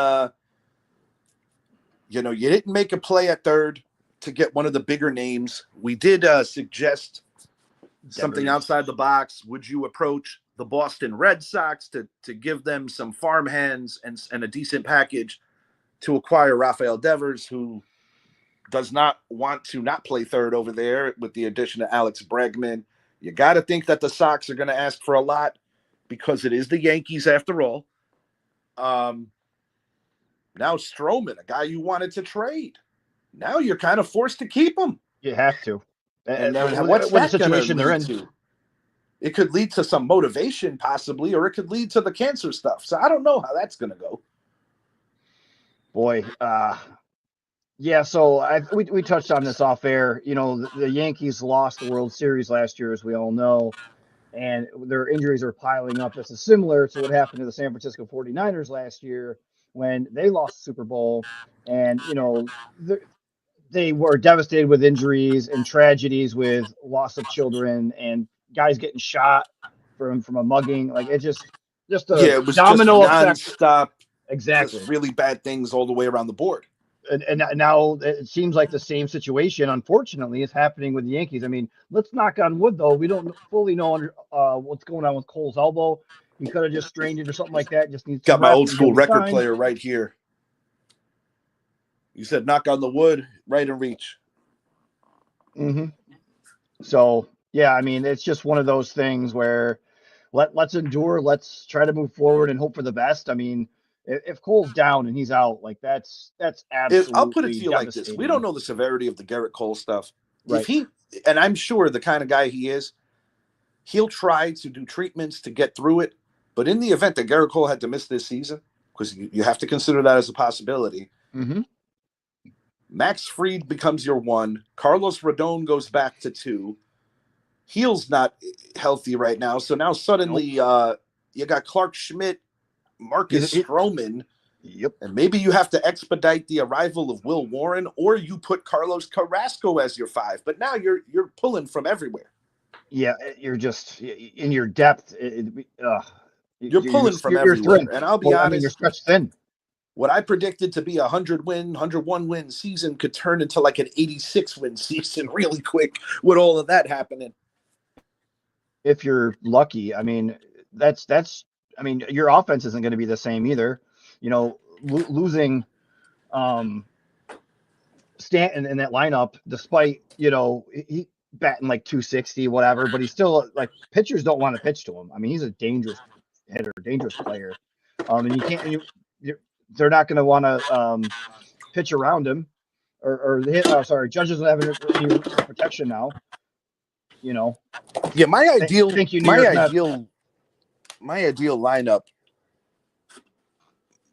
you didn't make a play at third to get one of the bigger names. We did suggest something outside the box. Would you approach the Boston Red Sox to give them some farm hands and a decent package to acquire Rafael Devers, who does not want to not play third over there with the addition of Alex Bregman? You got to think that the Sox are going to ask for a lot because it is the Yankees after all. Now Stroman, a guy you wanted to trade. Now you're kind of forced to keep him. You have to. And then what's the that situation they're in? To? It could lead to some motivation possibly, or it could lead to the cancer stuff. So I don't know how that's going to go. Boy, yeah, so we touched on this off air. The Yankees lost the World Series last year, as we all know, and their injuries are piling up. This is similar to what happened to the San Francisco 49ers last year when they lost the Super Bowl. And, they were devastated with injuries and tragedies with loss of children and guys getting shot from a mugging. It just a it was domino just effect. nonstop. Exactly. Just really bad things all the way around the board. And now it seems like the same situation, unfortunately, is happening with the Yankees. I mean, let's knock on wood, though. We don't fully know what's going on with Cole's elbow. He could have just strained it or something like that. Just needs got my old school record fine. player right here. You said knock on the wood, right in reach. Mm-hmm. So, yeah, I mean, it's just one of those things where let's endure. Let's try to move forward and hope for the best. I mean, if Cole's down and he's out, that's absolutely. I'll put it to you like this: we don't know the severity of the Garrett Cole stuff. Right. And I'm sure the kind of guy he is, he'll try to do treatments to get through it. But in the event that Garrett Cole had to miss this season, because you have to consider that as a possibility, mm-hmm. Max Fried becomes your 1. Carlos Rodon goes back to 2. Heel's not healthy right now. So now suddenly you got Clark Schmidt, Marcus Stroman. Yep. And maybe you have to expedite the arrival of Will Warren, or you put Carlos Carrasco as your 5. But now you're pulling from everywhere. Yeah, you're just in your depth. You're pulling from everywhere. Thin. And I'll be honest, you're stretched thin. What I predicted to be a 101 win season could turn into like an 86 win season really quick with all of that happening. If you're lucky, I mean, your offense isn't going to be the same either. You know, losing Stanton in that lineup, despite, he batting like 260, whatever, but he's still like, pitchers don't want to pitch to him. I mean, he's a dangerous hitter, dangerous player. And you can't, they're not going to want to pitch around him or hit. Judges don't have any protection now. Yeah, my ideal lineup,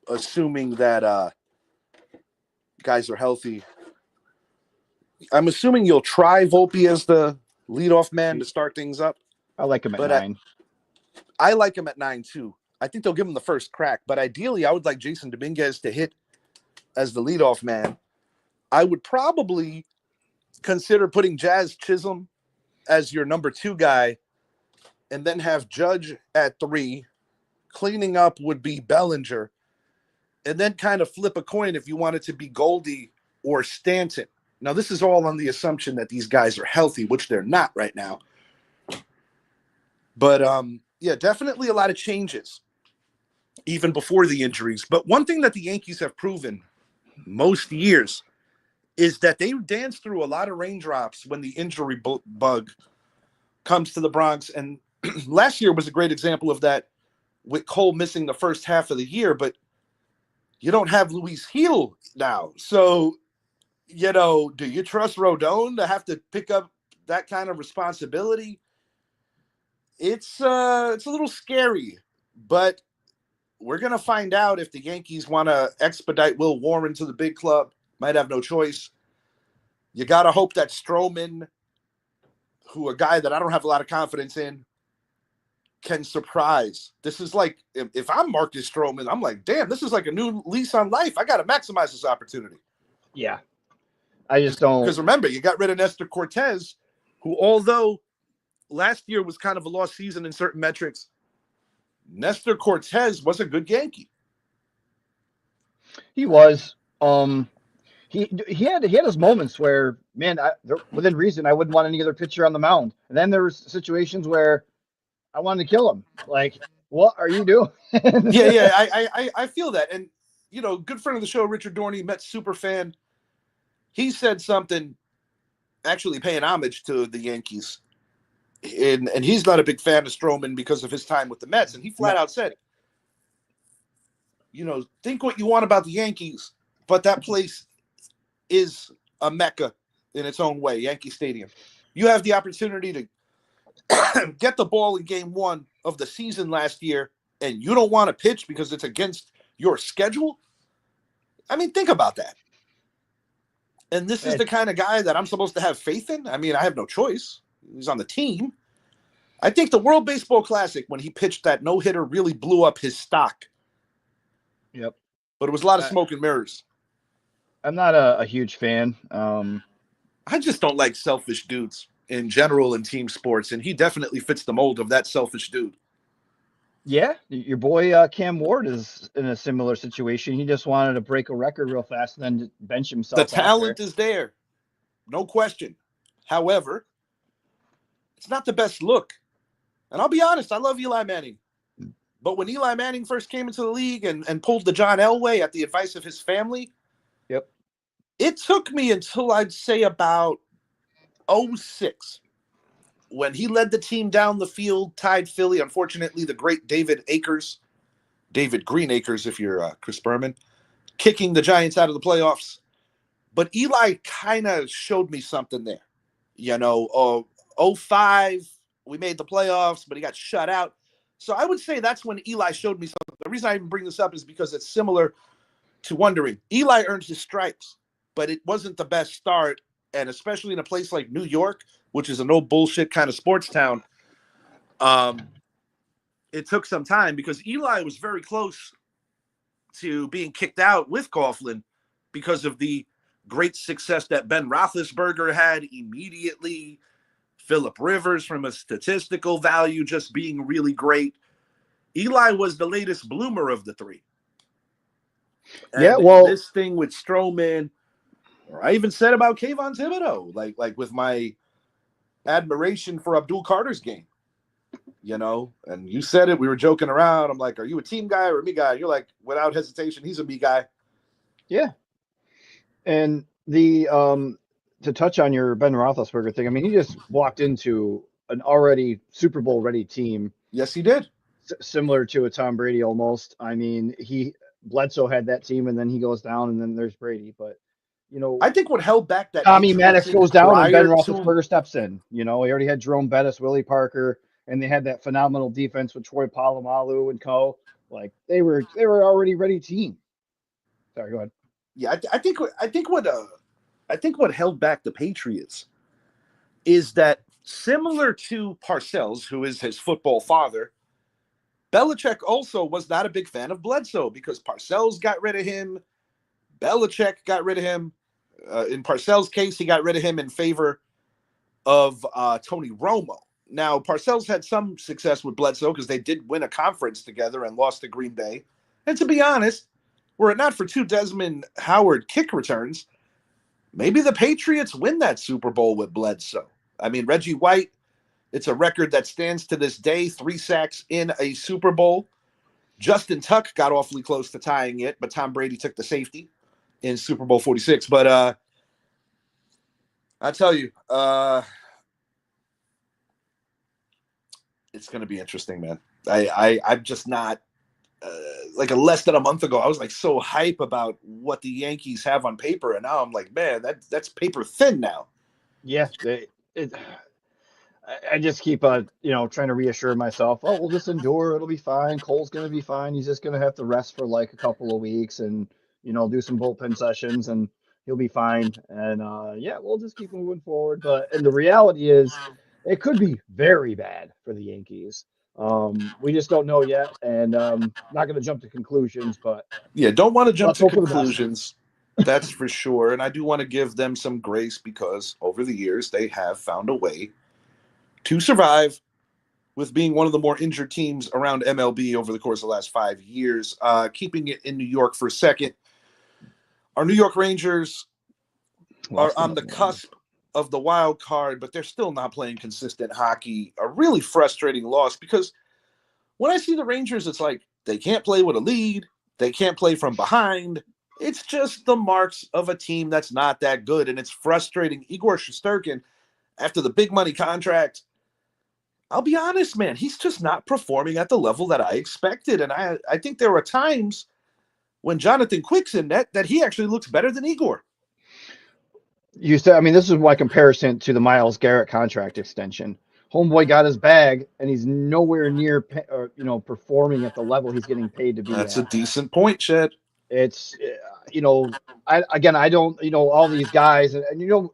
assuming that guys are healthy. I'm assuming you'll try Volpe as the leadoff man to start things up. I like him at 9. I like him at 9 too. I think they'll give him the first crack, but ideally I would like Jason Dominguez to hit as the leadoff man. I would probably consider putting Jazz Chisholm as your number 2 guy, and then have Judge at 3. Cleaning up would be Bellinger, and then kind of flip a coin if you want it to be Goldie or Stanton. Now, this is all on the assumption that these guys are healthy, which they're not right now. But, yeah, definitely a lot of changes, even before the injuries. But one thing that the Yankees have proven most years is that they dance through a lot of raindrops when the injury bug comes to the Bronx. And last year was a great example of that, with Cole missing the first half of the year. But you don't have Luis Gil now. So, do you trust Rodon to have to pick up that kind of responsibility? It's a little scary, but we're going to find out if the Yankees want to expedite Will Warren to the big club. Might have no choice. You got to hope that Stroman, a guy that I don't have a lot of confidence in, can surprise. This is like, if I'm Marcus Stroman, I'm like, damn, this is like a new lease on life. I got to maximize this opportunity. Yeah. I just don't. Because remember, you got rid of Nestor Cortez, who, although last year was kind of a lost season in certain metrics, Nestor Cortez was a good Yankee. He was. He had his moments where, man, within reason, I wouldn't want any other pitcher on the mound. And then there was situations where I wanted to kill him. Like, what are you doing? Yeah, I feel that. And, good friend of the show, Richard Dorney, Mets super fan. He said something actually paying homage to the Yankees. And he's not a big fan of Stroman because of his time with the Mets. And he flat out said, think what you want about the Yankees, but that place is a mecca in its own way, Yankee Stadium. You have the opportunity to get the ball in game 1 of the season last year, and you don't want to pitch because it's against your schedule? I mean, think about that. And this is the kind of guy that I'm supposed to have faith in? I mean, I have no choice. He's on the team. I think the World Baseball Classic, when he pitched that no-hitter, really blew up his stock. Yep. But it was a lot of smoke and mirrors. I'm not a huge fan. I just don't like selfish dudes in general in team sports, and he definitely fits the mold of that selfish dude. Yeah, your boy Cam Ward is in a similar situation. He just wanted to break a record real fast and then bench himself. The talent is there, no question. However, it's not the best look. And I'll be honest, I love Eli Manning. But when Eli Manning first came into the league and pulled the John Elway at the advice of his family, yep, it took me until I'd say about 2006 when he led the team down the field, tied Philly. Unfortunately, the great David Green Acres, if you're Chris Berman, kicking the Giants out of the playoffs. But Eli kind of showed me something there. 2005, we made the playoffs, but he got shut out. So I would say that's when Eli showed me something. The reason I even bring this up is because it's similar to wondering. Eli earned his stripes. but it wasn't the best start. And especially in a place like New York, which is a no bullshit kind of sports town, it took some time because Eli was very close to being kicked out with Coughlin because of the great success that Ben Roethlisberger had immediately. Phillip Rivers, from a statistical value, just being really great. Eli was the latest bloomer of the three. And yeah, well, this thing with Strowman, or I even said about Kayvon Thibodeau, like with my admiration for Abdul Carter's game, and you said it, we were joking around. I'm like, are you a team guy or a me guy? You're like, without hesitation, he's a me guy. Yeah. And the to touch on your Ben Roethlisberger thing, I mean, he just walked into an already Super Bowl ready team. Yes, he did. Similar to a Tom Brady almost. I mean, Bledsoe had that team, and then he goes down, and then there's Brady. But I think what held back that Tommy Maddox goes down, and Ben Roethlisberger to... steps in. He already had Jerome Bettis, Willie Parker, and they had that phenomenal defense with Troy Polamalu and co. Like they were already ready team. Sorry, go ahead. Yeah, I think what held back the Patriots is that, similar to Parcells, who is his football father, Belichick also was not a big fan of Bledsoe because Parcells got rid of him. Belichick got rid of him. In Parcells' case, he got rid of him in favor of Tony Romo. Now, Parcells had some success with Bledsoe because they did win a conference together and lost to Green Bay. And to be honest, were it not for 2 Desmond Howard kick returns, maybe the Patriots win that Super Bowl with Bledsoe. I mean, Reggie White, it's a record that stands to this day, 3 sacks in a Super Bowl. Justin Tuck got awfully close to tying it, but Tom Brady took the safety in Super Bowl 46. But I tell you, it's going to be interesting, man. I'm just not like less than a month ago. I was like so hype about what the Yankees have on paper, and now I'm like, man, that's paper thin now. Yeah, I just keep trying to reassure myself. Oh, we'll just endure. It'll be fine. Cole's gonna be fine. He's just gonna have to rest for like a couple of weeks and do some bullpen sessions, and he'll be fine. And we'll just keep moving forward. And the reality is, it could be very bad for the Yankees. We just don't know yet, and not going to jump to conclusions. But yeah, don't want to jump to conclusions. That's for sure. And I do want to give them some grace because over the years they have found a way to survive with being one of the more injured teams around MLB over the course of the last 5 years. Keeping it in New York for a second, our New York Rangers are on the cusp of the wild card, but they're still not playing consistent hockey. A really frustrating loss because when I see the Rangers, it's like they can't play with a lead. They can't play from behind. It's just the marks of a team that's not that good, and it's frustrating. Igor Shesterkin, after the big money contract, I'll be honest, man, he's just not performing at the level that I expected. And I think there are times when Jonathan Quick's in net that he actually looks better than Igor. You said, I mean, this is my comparison to the Myles Garrett contract extension. Homeboy got his bag, and he's nowhere near, performing at the level he's getting paid to be. That's a decent point, Shed. It's, I don't, all these guys, and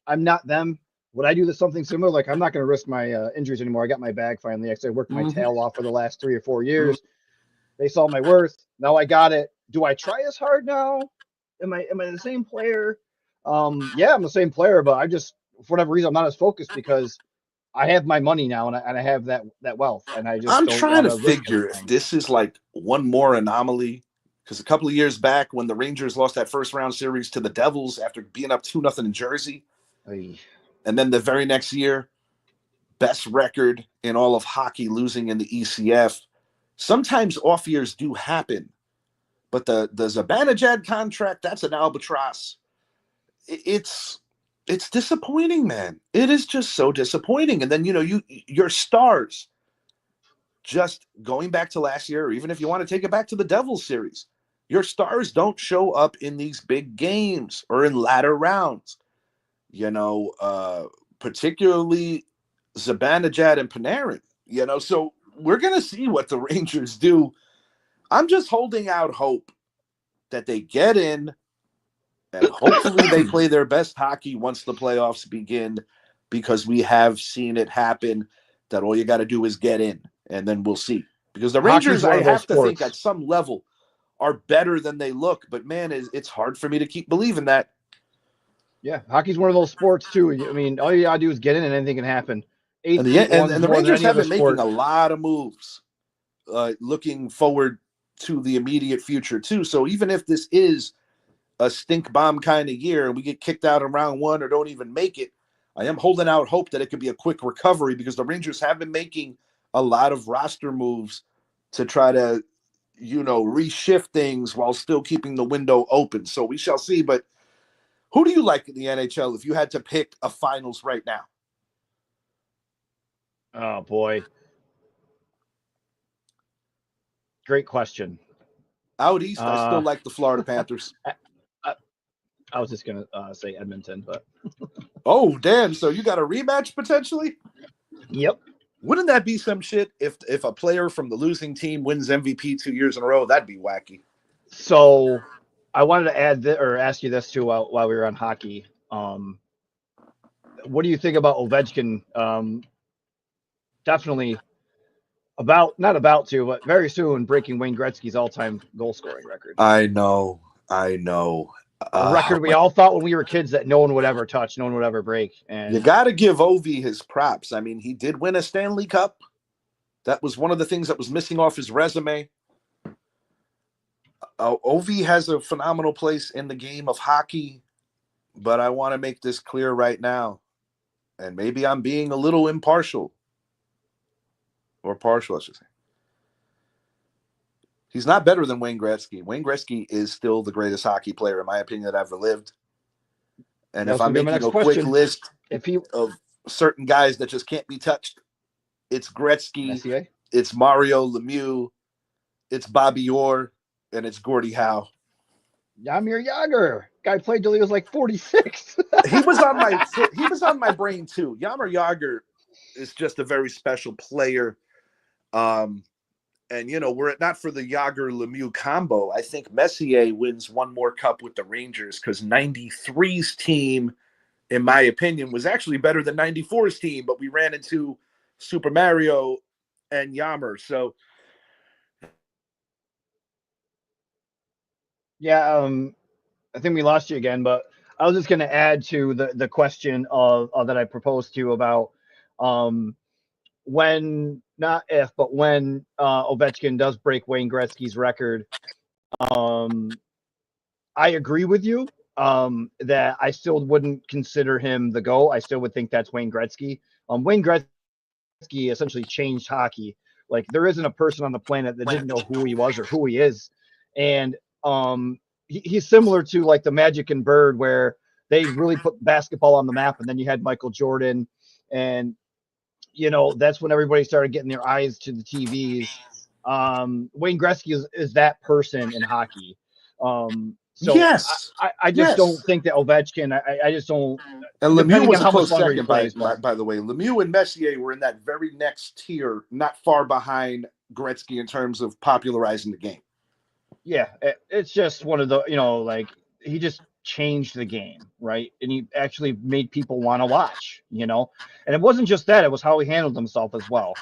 I'm not them. Would I do something similar? Like, I'm not going to risk my injuries anymore. I got my bag finally. I worked my tail off for the last 3 or 4 years. They saw my worth. Now I got it. Do I try as hard now? Am I the same player? Yeah, I'm the same player, but I just, for whatever reason, I'm not as focused because I have my money now and I have that wealth, and I'm trying to figure if this is like one more anomaly, because a couple of years back when the Rangers lost that first round series to the Devils after being up 2-0 in Jersey, and then the very next year, best record in all of hockey, losing in the ECF. Sometimes off years do happen, but the Zibanejad contract, that's an albatross. It's disappointing, man. It is just so disappointing. And then, your stars, just going back to last year, or even if you want to take it back to the Devils series, your stars don't show up in these big games or in latter rounds, particularly Zibanejad and Panarin, so we're going to see what the Rangers do. I'm just holding out hope that they get in, And hopefully they play their best hockey once the playoffs begin, because we have seen it happen that all you got to do is get in, and then we'll see. Because the Rangers, I have to think at some level, are better than they look. But, man, it's hard for me to keep believing that. Yeah, hockey's one of those sports, too. I mean, all you got to do is get in and anything can happen. And the Rangers have been making a lot of moves looking forward to the immediate future, too. So even if this is a stink bomb kind of year and we get kicked out in round one or don't even make it, I am holding out hope that it could be a quick recovery, because the Rangers have been making a lot of roster moves to try to, reshift things while still keeping the window open. So we shall see. But who do you like in the NHL if you had to pick a finals right now? Oh, boy. Great question. Out east, I still like the Florida Panthers. I was just going to say Edmonton, but. Oh, damn. So you got a rematch potentially? Yep. Wouldn't that be some shit if a player from the losing team wins MVP 2 years in a row? That'd be wacky. So I wanted to ask you this too while we were on hockey. What do you think about Ovechkin? Definitely not about to, but very soon breaking Wayne Gretzky's all-time goal scoring record. I know. A record we all thought when we were kids that no one would ever touch, no one would ever break. And you got to give Ovi his props. I mean, he did win a Stanley Cup. That was one of the things that was missing off his resume. Ovi has a phenomenal place in the game of hockey, but I want to make this clear right now, and maybe I'm being a little impartial, or partial, I should say. He's not better than Wayne Gretzky. Wayne Gretzky is still the greatest hockey player, in my opinion, that ever lived. And if I'm making a quick list of certain guys that just can't be touched, it's Gretzky, Messier? It's Mario Lemieux, it's Bobby Orr, and it's Gordie Howe. Jaromir Jagr. Guy played till he was like 46. He was on my brain too. Jaromir Jagr is just a very special player. And, were it not for the Jagr-Lemieux combo, I think Messier wins one more cup with the Rangers, because 93's team, in my opinion, was actually better than 94's team, but we ran into Super Mario and Yammer. So, yeah, I think we lost you again, but I was just going to add to the question of that I proposed to you about when, not if, but when Ovechkin does break Wayne Gretzky's record. I agree with you that I still wouldn't consider him the GOAT. I still would think that's Wayne Gretzky. Wayne Gretzky essentially changed hockey. Like, there isn't a person on the planet that didn't know who he was or who he is. And he's similar to like the Magic and Bird, where they really put basketball on the map. And then you had Michael Jordan, and that's when everybody started getting their eyes to the TVs. Wayne Gretzky is that person in hockey. So yes, I just don't think that Ovechkin. I just don't. And Lemieux was a close second, by the way. Lemieux and Messier were in that very next tier, not far behind Gretzky in terms of popularizing the game. Yeah, it's just one of the, he just changed the game, right? And he actually made people want to watch, and it wasn't just that, it was how he handled himself as well.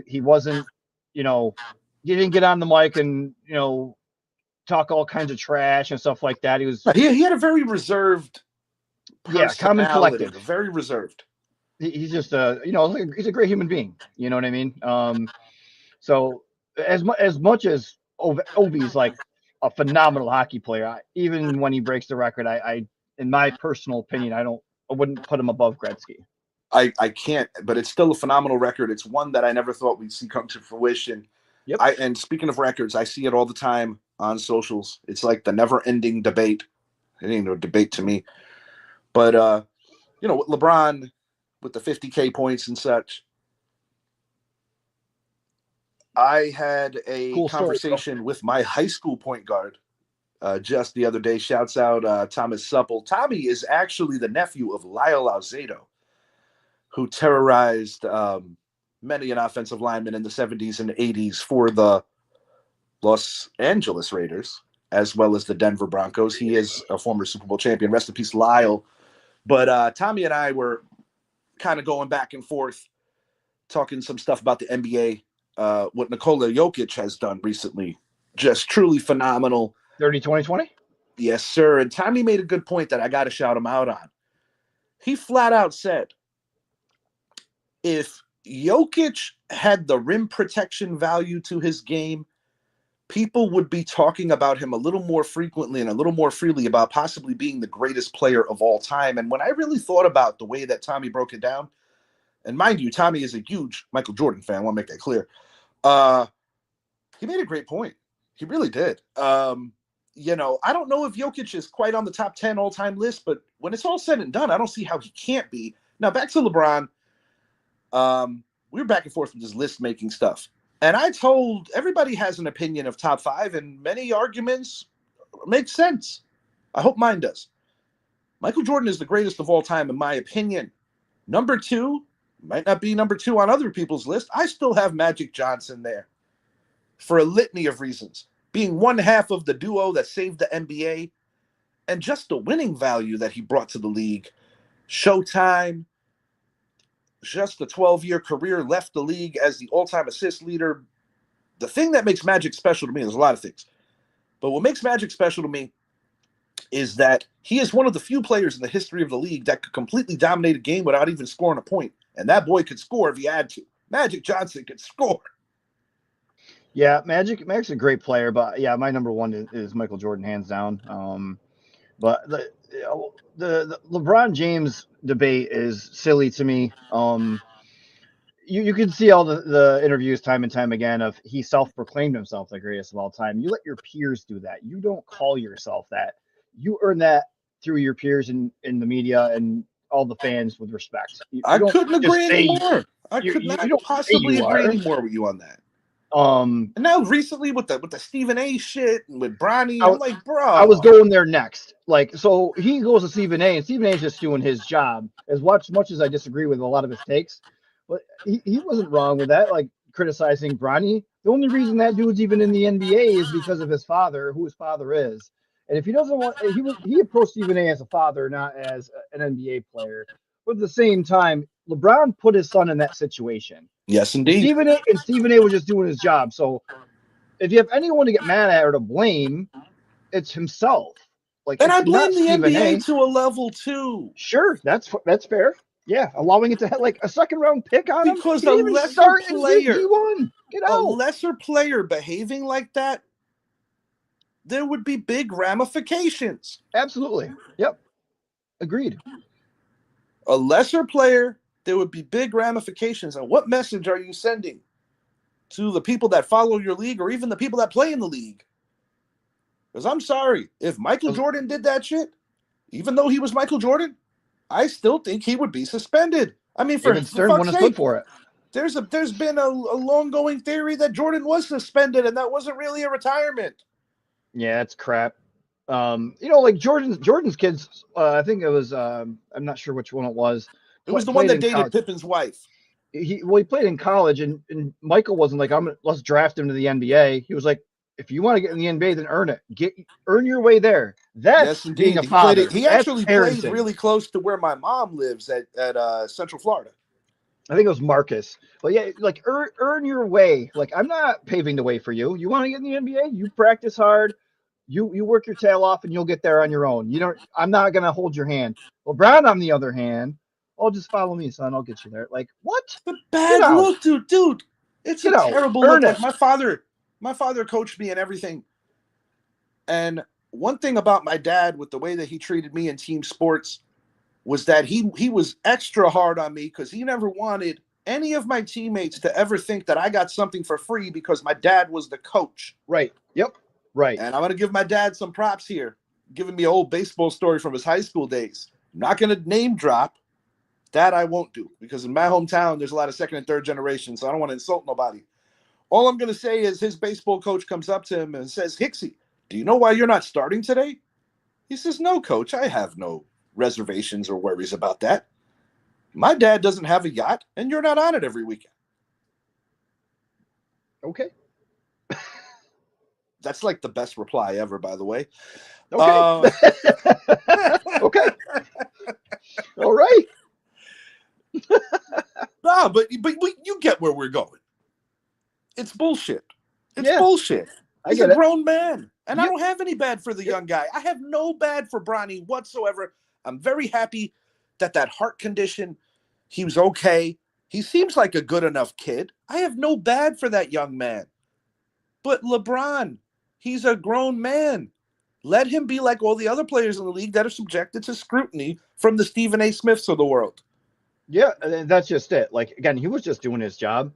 He wasn't, he didn't get on the mic and, talk all kinds of trash and stuff like that. He had a very reserved calm and collected. Very reserved. He's just he's a great human being. You know what I mean? So as much as Ovi's like a phenomenal hockey player, even when he breaks the record, I in my personal opinion, I wouldn't put him above Gretzky. I can't, but it's still a phenomenal record. It's one that I never thought we'd see come to fruition. Yep. And speaking of records, I see it all the time on socials. It's like the never-ending debate. It ain't no debate to me. But with LeBron with the 50K points and such, I had a conversation with my high school point guard just the other day. Shouts out Thomas Supple. Tommy is actually the nephew of Lyle Alzado, who terrorized many an offensive lineman in the 70s and 80s for the Los Angeles Raiders. as well as the Denver Broncos. He is a former Super Bowl champion. Rest in peace, Lyle. But Tommy and I were kind of going back and forth, talking some stuff about the NBA, what Nikola Jokic has done recently. Just truly phenomenal. 30-20-20? Yes, sir. And Tommy made a good point that I got to shout him out on. He flat out said, if Jokic had the rim protection value to his game, people would be talking about him a little more frequently and a little more freely about possibly being the greatest player of all time. And when I really thought about the way that Tommy broke it down, and mind you, Tommy is a huge Michael Jordan fan. I want to make that clear. He made a great point. He really did. I don't know if Jokic is quite on the top 10 all-time list, but when it's all said and done, I don't see how he can't be. Now, back to LeBron. We were back and forth with this list-making stuff. And I told everybody has an opinion of top 5, and many arguments make sense. I hope mine does. Michael Jordan is the greatest of all time, in my opinion. Number 2 might not be number 2 on other people's list. I still have Magic Johnson there for a litany of reasons. Being one half of the duo that saved the NBA, and just the winning value that he brought to the league. Showtime, just a 12-year career, left the league as the all-time assist leader. The thing that makes Magic special to me, there's a lot of things, but what makes Magic special to me is that he is one of the few players in the history of the league that could completely dominate a game without even scoring a point. And that boy could score if he had to. Magic Johnson could score. Yeah, Magic's a great player, but yeah, my number 1 is Michael Jordan, hands down. But the LeBron James debate is silly to me. You can see all the interviews time and time again of he self-proclaimed himself the greatest of all time. You let your peers do that. You don't call yourself that. You earn that through your peers in the media and all the fans with respect. I couldn't agree anymore. I could not you don't possibly agree anymore with you on that. And now recently with the Stephen A shit and with Bronny, I'm like, bro. I was going there next. Like, so he goes to Stephen A, and Stephen A is just doing his job. As much as I disagree with a lot of his takes, but he wasn't wrong with that. Like criticizing Bronny. The only reason that dude's even in the NBA is because of his father, who his father is. And if he doesn't want, he approached Stephen A as a father, not as an NBA player. But at the same time, LeBron put his son in that situation. Yes, indeed. Stephen A was just doing his job. So if you have anyone to get mad at or to blame, it's himself. Like, and I blame the NBA to a level too. Sure, that's fair. Yeah, allowing it to have like a second round pick on because him. a lesser player, get out. A lesser player behaving like that, there would be big ramifications. Absolutely. Yep. Agreed. A lesser player, there would be big ramifications. And what message are you sending to the people that follow your league or even the people that play in the league? Because I'm sorry, if Michael Jordan did that shit, even though he was Michael Jordan, I still think he would be suspended. I mean, for Stern wouldn't have stood for it. There's been a long-going theory that Jordan was suspended and that wasn't really a retirement. Yeah, it's crap. Like Jordan's kids, I think it was, I'm not sure which one it was. It was the one that dated Pippen's wife. He played in college, and Michael wasn't like, let's draft him to the NBA. He was like, if you want to get in the NBA, then earn it. Earn your way there. That's being a father. He actually played really close to where my mom lives at Central Florida. I think it was Marcus. But yeah, like earn your way. Like, I'm not paving the way for you. You want to get in the NBA? You practice hard. You work your tail off, and you'll get there on your own. I'm not gonna hold your hand. LeBron, on the other hand, just follow me, son. I'll get you there. Like, what? The bad look, dude. It's a terrible look. Like, my father coached me and everything. And one thing about my dad, with the way that he treated me in team sports, was that he was extra hard on me because he never wanted any of my teammates to ever think that I got something for free because my dad was the coach. Right. Yep. Right. And I'm going to give my dad some props here, giving me an old baseball story from his high school days. I'm not going to name drop. That I won't do, because in my hometown, there's a lot of second and third generation, so I don't want to insult nobody. All I'm going to say is his baseball coach comes up to him and says, Hicksy, do you know why you're not starting today? He says, no, coach, I have no reservations or worries about that. My dad doesn't have a yacht, and you're not on it every weekend. Okay. That's like the best reply ever, by the way. Okay. Okay. All right. Nah, but you get where we're going. It's bullshit. It's Yeah, bullshit. I He's get a it. grown man. And I Yep. don't have any bad for the young guy. I have no bad for Bronny whatsoever. I'm very happy that heart condition, he was okay. He seems like a good enough kid. I have no bad for that young man. But LeBron, he's a grown man. Let him be like all the other players in the league that are subjected to scrutiny from the Stephen A. Smiths of the world. Yeah, and that's just it. Like, again, he was just doing his job.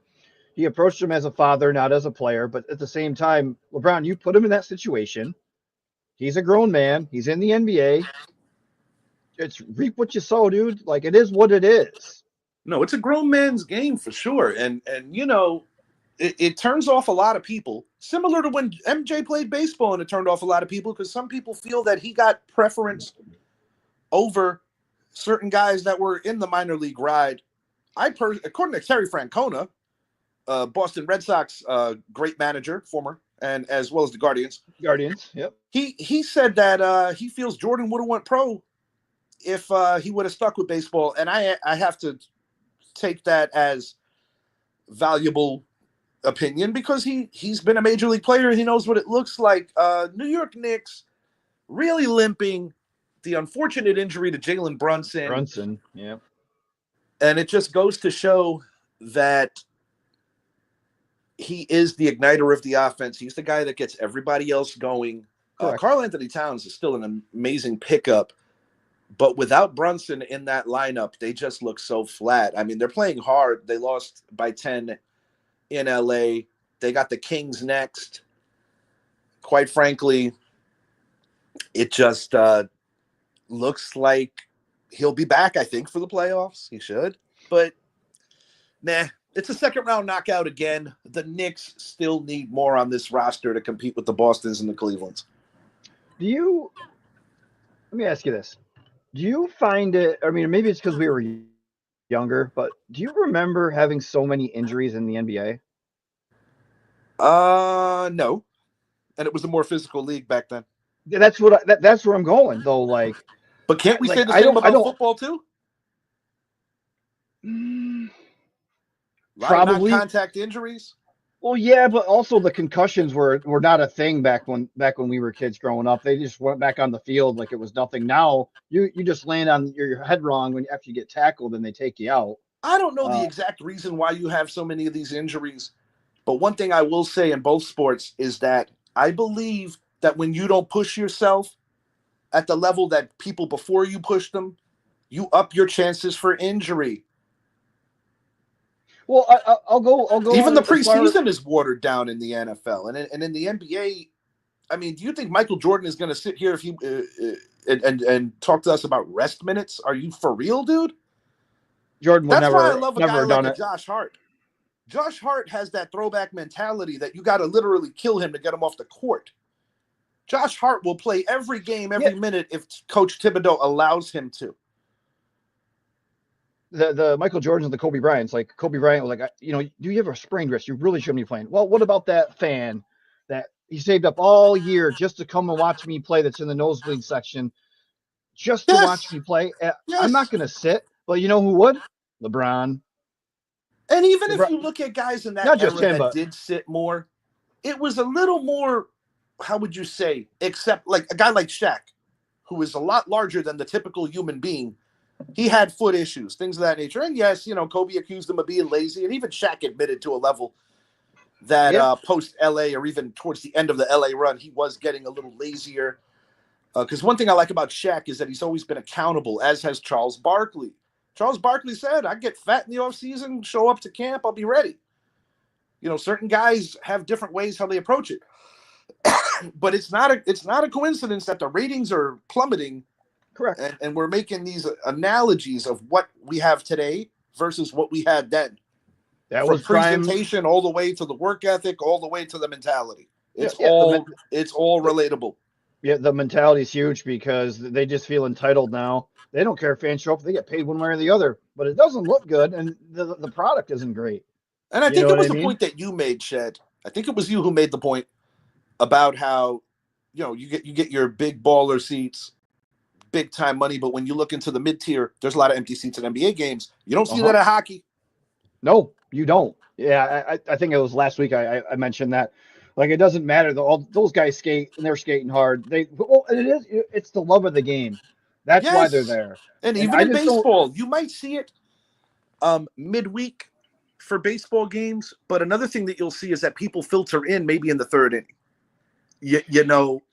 He approached him as a father, not as a player. But at the same time, LeBron, you put him in that situation. He's a grown man. He's in the NBA. It's reap what you sow, dude. Like, it is what it is. No, it's a grown man's game for sure. And you know, it turns off a lot of people, similar to when MJ played baseball and it turned off a lot of people because some people feel that he got preference over certain guys that were in the minor league ride. According to Terry Francona, Boston Red Sox great manager, former, and as well as the Guardians. Yep. He said that he feels Jordan would have went pro if he would have stuck with baseball, and I have to take that as valuable opinion because he's been a major league player. He knows what it looks like. New York Knicks really limping, the unfortunate injury to Jalen Brunson. Yeah. And it just goes to show that he is the igniter of the offense. He's the guy that gets everybody else going. Karl Anthony Towns is still an amazing pickup, but without Brunson in that lineup, they just look so flat. I mean, they're playing hard. They lost by 10 in LA. They got the Kings next. Quite frankly, it just looks like he'll be back, I think, for the playoffs. He should. But, nah, it's a second-round knockout again. The Knicks still need more on this roster to compete with the Bostons and the Clevelands. Let me ask you this. Do you find it, I mean, maybe it's because we were younger, but do you remember having so many injuries in the NBA? No. And it was a more physical league back then. That's that's where I'm going, though. Like, but can't we say the I same don't, about football too? Probably non-contact injuries. Well, yeah, but also the concussions were not a thing back when we were kids growing up. They just went back on the field like it was nothing. Now you just land on your head wrong after you get tackled and they take you out. I don't know the exact reason why you have so many of these injuries, but one thing I will say in both sports is that I believe that when you don't push yourself at the level that people before you push them, you up your chances for injury. Well, I'll go. Even the preseason is watered down in the NFL, and in the NBA. I mean, do you think Michael Jordan is going to sit here if he and talk to us about rest minutes? Are you for real, dude? Jordan would That's why I love a guy like it. Josh Hart. Josh Hart has that throwback mentality that you got to literally kill him to get him off the court. Josh Hart will play every game, every minute if Coach Thibodeau allows him to. The Michael Jordans and the Kobe Bryants, like Kobe Bryant was like, do you have a sprained wrist? You really shouldn't be playing. Well, what about that fan that he saved up all year just to come and watch me play that's in the nosebleed section just to watch me play? I'm not going to sit, but you know who would? LeBron. And even if you look at guys in that not era just him, that did sit more, it was a little more, how would you say, except like a guy like Shaq, who is a lot larger than the typical human being. He had foot issues, things of that nature. And yes, Kobe accused him of being lazy. And even Shaq admitted to a level that post-LA or even towards the end of the LA run, he was getting a little lazier. Because one thing I like about Shaq is that he's always been accountable, as has Charles Barkley. Charles Barkley said, I get fat in the offseason, show up to camp, I'll be ready. Certain guys have different ways how they approach it. But it's not a coincidence that the ratings are plummeting. Correct. And we're making these analogies of what we have today versus what we had then. That From was presentation all the way to the work ethic, all the way to the mentality. It's all relatable. Yeah, the mentality is huge because they just feel entitled now. They don't care if fans show up; they get paid one way or the other. But it doesn't look good, and the product isn't great. And I think it was the point that you made, Shed. I think it was you who made the point about how, you get your big baller seats, big time money, but when you look into the mid tier, there's a lot of empty seats at NBA games. You don't see that at hockey. No, you don't. Yeah, I think it was last week I mentioned that. Like, it doesn't matter. All those guys skate and they're skating hard. It's the love of the game. That's why they're Yes. there. And And even I in just don't. baseball, you might see it midweek for baseball games. But another thing that you'll see is that people filter in maybe in the third inning.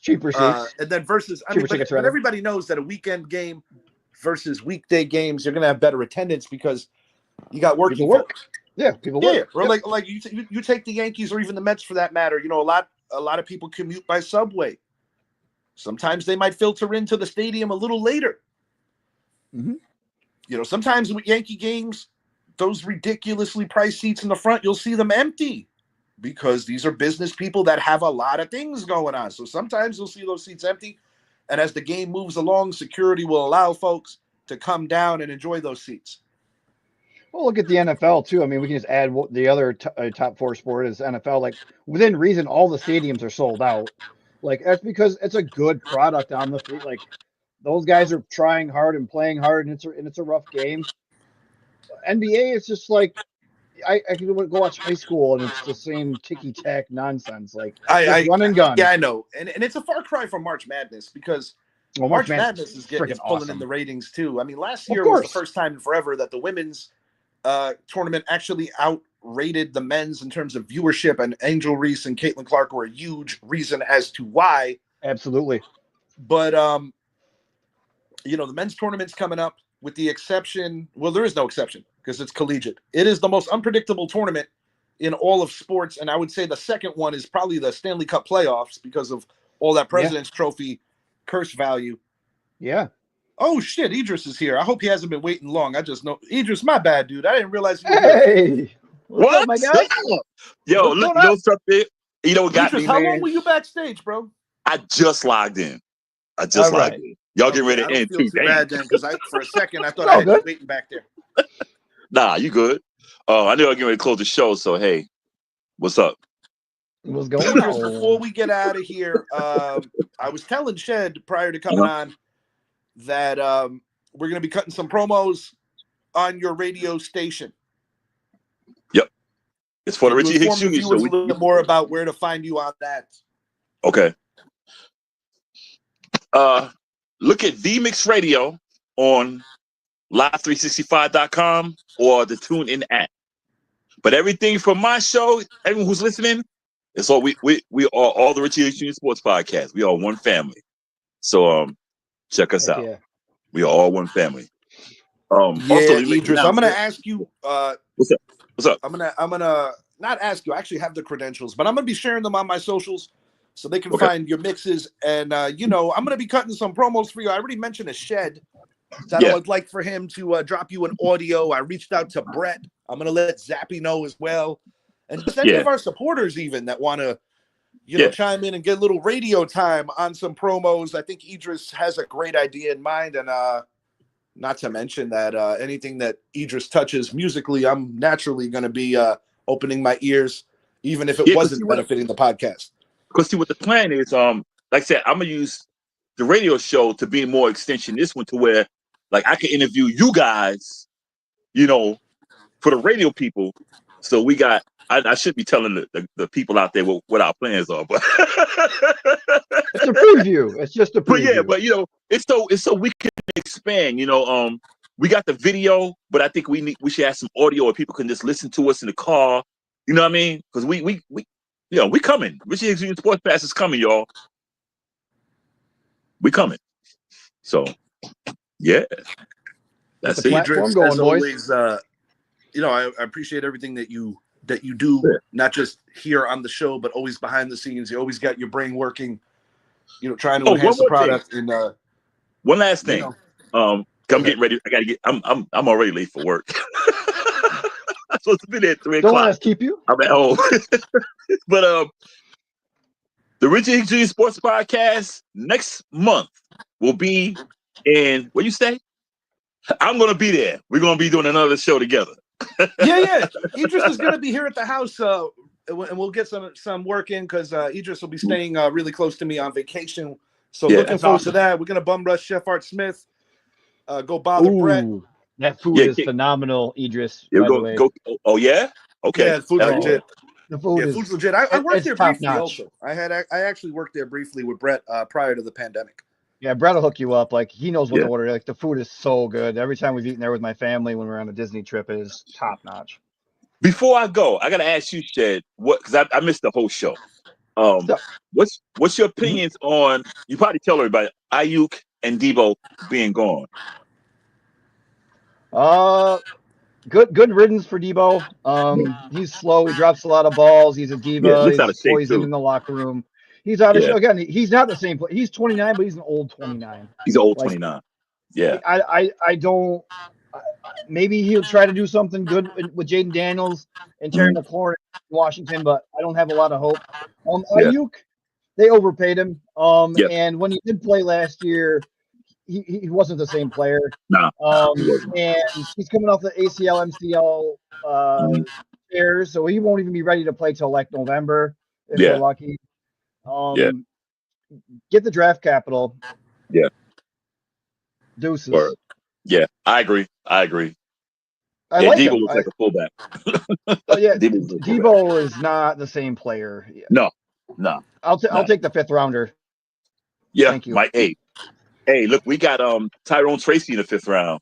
Cheaper seats. And then versus, Cheaper tickets, but everybody knows that a weekend game versus weekday games, you're going to have better attendance because you got working People work. folks. Yeah, people work. Yeah, or like you take the Yankees or even the Mets for that matter. A lot of people commute by subway. Sometimes they might filter into the stadium a little later. Mm-hmm. Sometimes with Yankee games, those ridiculously priced seats in the front, you'll see them empty because these are business people that have a lot of things going on. So sometimes you'll see those seats empty. And as the game moves along, security will allow folks to come down and enjoy those seats. Well, look at the NFL too. I mean, we can just add the other top four sport is NFL. Like, within reason, all the stadiums are sold out. Like, that's because it's a good product on the field. Like, those guys are trying hard and playing hard, and it's a rough game. NBA is just like I can go watch high school, and it's the same ticky tack nonsense. Like, just run and gun. Yeah, I know, and it's a far cry from March Madness because March Madness is pulling awesome. in the ratings too. I mean, last year was the first time in forever that the women's tournament actually outrated the men's in terms of viewership, and Angel Reese and Caitlin Clark were a huge reason as to why. Absolutely. But the men's tournament's coming up, with the exception, well, there is no exception because it's collegiate. It is the most unpredictable tournament in all of sports, and I would say the second one is probably the Stanley Cup playoffs because of all that President's Trophy curse value. Yeah. Oh, shit, Idris is here. I hope he hasn't been waiting long. I just know. Idris, my bad, dude. I didn't realize you were here. What's up, my guy? Yo, look, something? You know what got Idris, me, how man? long were you backstage, bro? I just logged in. Logged in. Y'all get ready to end too. Too bad then, because for a second I thought I had you waiting back there. Nah, you good. I knew I was getting ready to close the show, so hey, what's up? What's going on? Before we get out of here, I was telling Shed prior to coming on that we're going to be cutting some promos on your radio station. Yep. It's for the Richie Hicks Jr. So a little bit more about where to find you on that. Okay. Look at VMix Radio on live365.com or the TuneIn app. But everything from my show, everyone who's listening, it's all we are all the Richie Hicks Jr. Sports Podcast. We are one family. So check us out. Yeah. We are all one family. Also, Idris, I'm gonna ask you what's up? I'm gonna not ask you, I actually have the credentials, but I'm gonna be sharing them on my socials so they can find your mixes. And I'm gonna be cutting some promos for you. I already mentioned a Shed that I would like for him to drop you an audio. I reached out to Brett. I'm gonna let Zappy know as well. And just any of our supporters even that want to, chime in and get a little radio time on some promos. I think Idris has a great idea in mind. And not to mention that anything that Idris touches musically, I'm naturally going to be opening my ears, even if it wasn't benefiting the podcast. Because see what the plan is, like I said, I'm going to use the radio show to be more extension this one to where, like, I can interview you guys, for the radio people. So we got, I should be telling the people out there what our plans are, but it's a preview. It's just a preview. But it's so we can expand. We got the video, but I think we should have some audio where people can just listen to us in the car. You know what I mean? Because we coming. Richie Hicks Jr. Sports Pass is coming, y'all. We coming. So yeah, that's the platform going, boys. Always, I appreciate everything that you do, not just here on the show, but always behind the scenes. You always got your brain working, trying to enhance the product. And one last thing, I'm getting ready. I gotta get. I'm already late for work. I'm supposed to be there at 3:00. Don't let us keep you. I'm at home. But the Richie Hicks Jr. Sports Podcast next month will be in where you stay. I'm gonna be there. We're gonna be doing another show together. Yeah. Idris is going to be here at the house and we'll get some work in because Idris will be staying really close to me on vacation. So Yeah, looking that's forward awesome. to that. We're gonna bum rush Chef Art Smith. Go bother Brett. Ooh, that food Yeah, is phenomenal, Idris. You By the go way, go. Oh yeah. Okay. Yeah, food's Oh, legit. the food Yeah, is food's legit. I worked it's there top briefly. notch. Also, I actually worked there briefly with Brett prior to the pandemic. Yeah, Brett will hook you up. Like he knows what Yeah. to order. Like the food is so good. Every time we've eaten there with my family when we're on a Disney trip, it is top notch. Before I go, I gotta ask you, Shed, what? Because I missed the whole show. So, What's your opinions on? You probably tell everybody Ayuk and Debo being gone. good riddance for Debo. He's slow. He drops a lot of balls. He's a Yeah, diva. looks out He's of shape poison too. in the locker room. He's out of Yeah, again. He's not the same player. He's 29, but he's an old 29. he's an old Like 29. Yeah, I don't. Maybe he'll try to do something good with Jaden Daniels and Terry McLaurin in Washington, but I don't have a lot of hope. Yeah. Ayuk, they overpaid him. Yeah. And when he did play last year, he wasn't the same player. Nah, he wasn't. And he's coming off the ACL, MCL tears, so he won't even be ready to play till like November if we're Yeah, lucky. yeah, Get the draft capital. yeah. Deuces. Word. Yeah, I agree. I Yeah, like Debo him. looks like a fullback. Yeah, Debo looks like a fullback. Debo is not the same player. Yeah. No. I'll take the 5th rounder. Yeah, Thank you. Mike. Hey, look, we got Tyrone Tracy in the 5th round.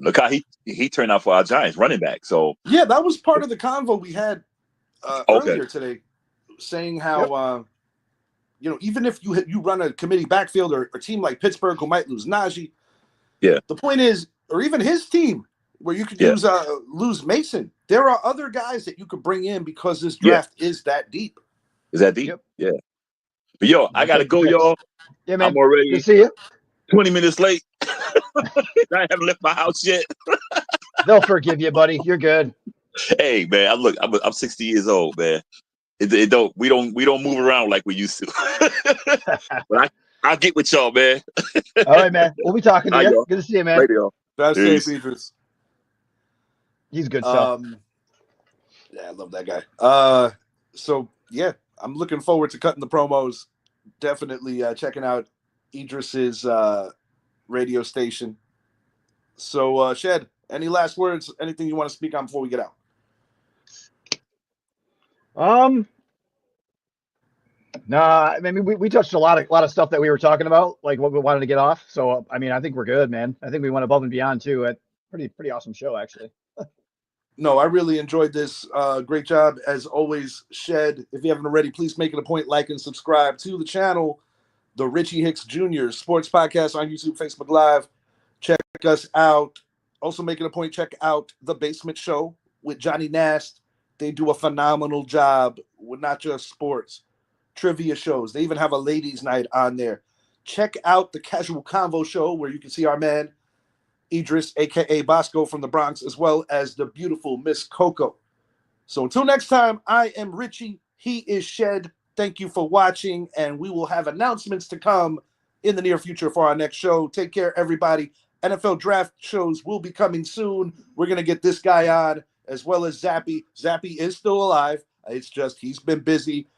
Look how he turned out for our Giants running back. So Yeah, that was part of the convo we had Okay. earlier today, saying how even if you run a committee backfield or a team like Pittsburgh who might lose Najee, Yeah. the point is, or even his team where you could lose Mason, there are other guys that you could bring in because this draft is that deep. Is that deep? Yep. Yeah. But yo, I gotta go, y'all. Yeah, man. I'm already Good to see you. 20 minutes late. I haven't left my house yet. They'll forgive you, buddy. You're good. Hey, man, I'm 60 years old, man. We don't move around like we used to. But I'll get with y'all, man. All right, man. We'll be talking to Bye, you. y'all. Good to see you, man. Later, y'all. That's Peace. safe, Idris. He's good stuff. Yeah, I love that guy. So yeah, I'm looking forward to cutting the promos. Definitely checking out Idris's radio station. So Shed, any last words? Anything you want to speak on before we get out? Nah, I mean we touched a lot of stuff that we were talking about, like what we wanted to get off. So I mean I think we're good, man. I think we went above and beyond too. Pretty awesome show actually. No, I really enjoyed this. Great job as always, Shed. If you haven't already, please make it a point, like and subscribe to the channel, the Richie Hicks Jr. Sports Podcast on YouTube, Facebook Live. Check us out. Also make it a point, check out The Basement Show with Johnny Nast. They do a phenomenal job with not just sports, trivia shows. They even have a ladies' night on there. Check out the Casual Convo Show where you can see our man, Idris, a.k.a. Bosco from the Bronx, as well as the beautiful Miss Coco. So until next time, I am Richie. He is Shed. Thank you for watching, and we will have announcements to come in the near future for our next show. Take care, everybody. NFL draft shows will be coming soon. We're going to get this guy on, as well as Zappy. Zappy is still alive. It's just he's been busy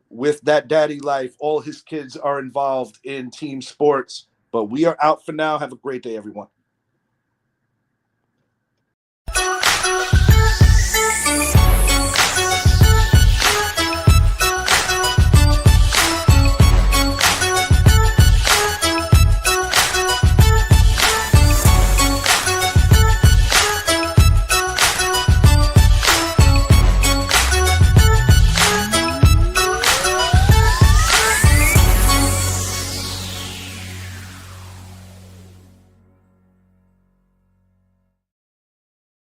with that daddy life. All his kids are involved in team sports. But we are out for now. Have a great day, everyone.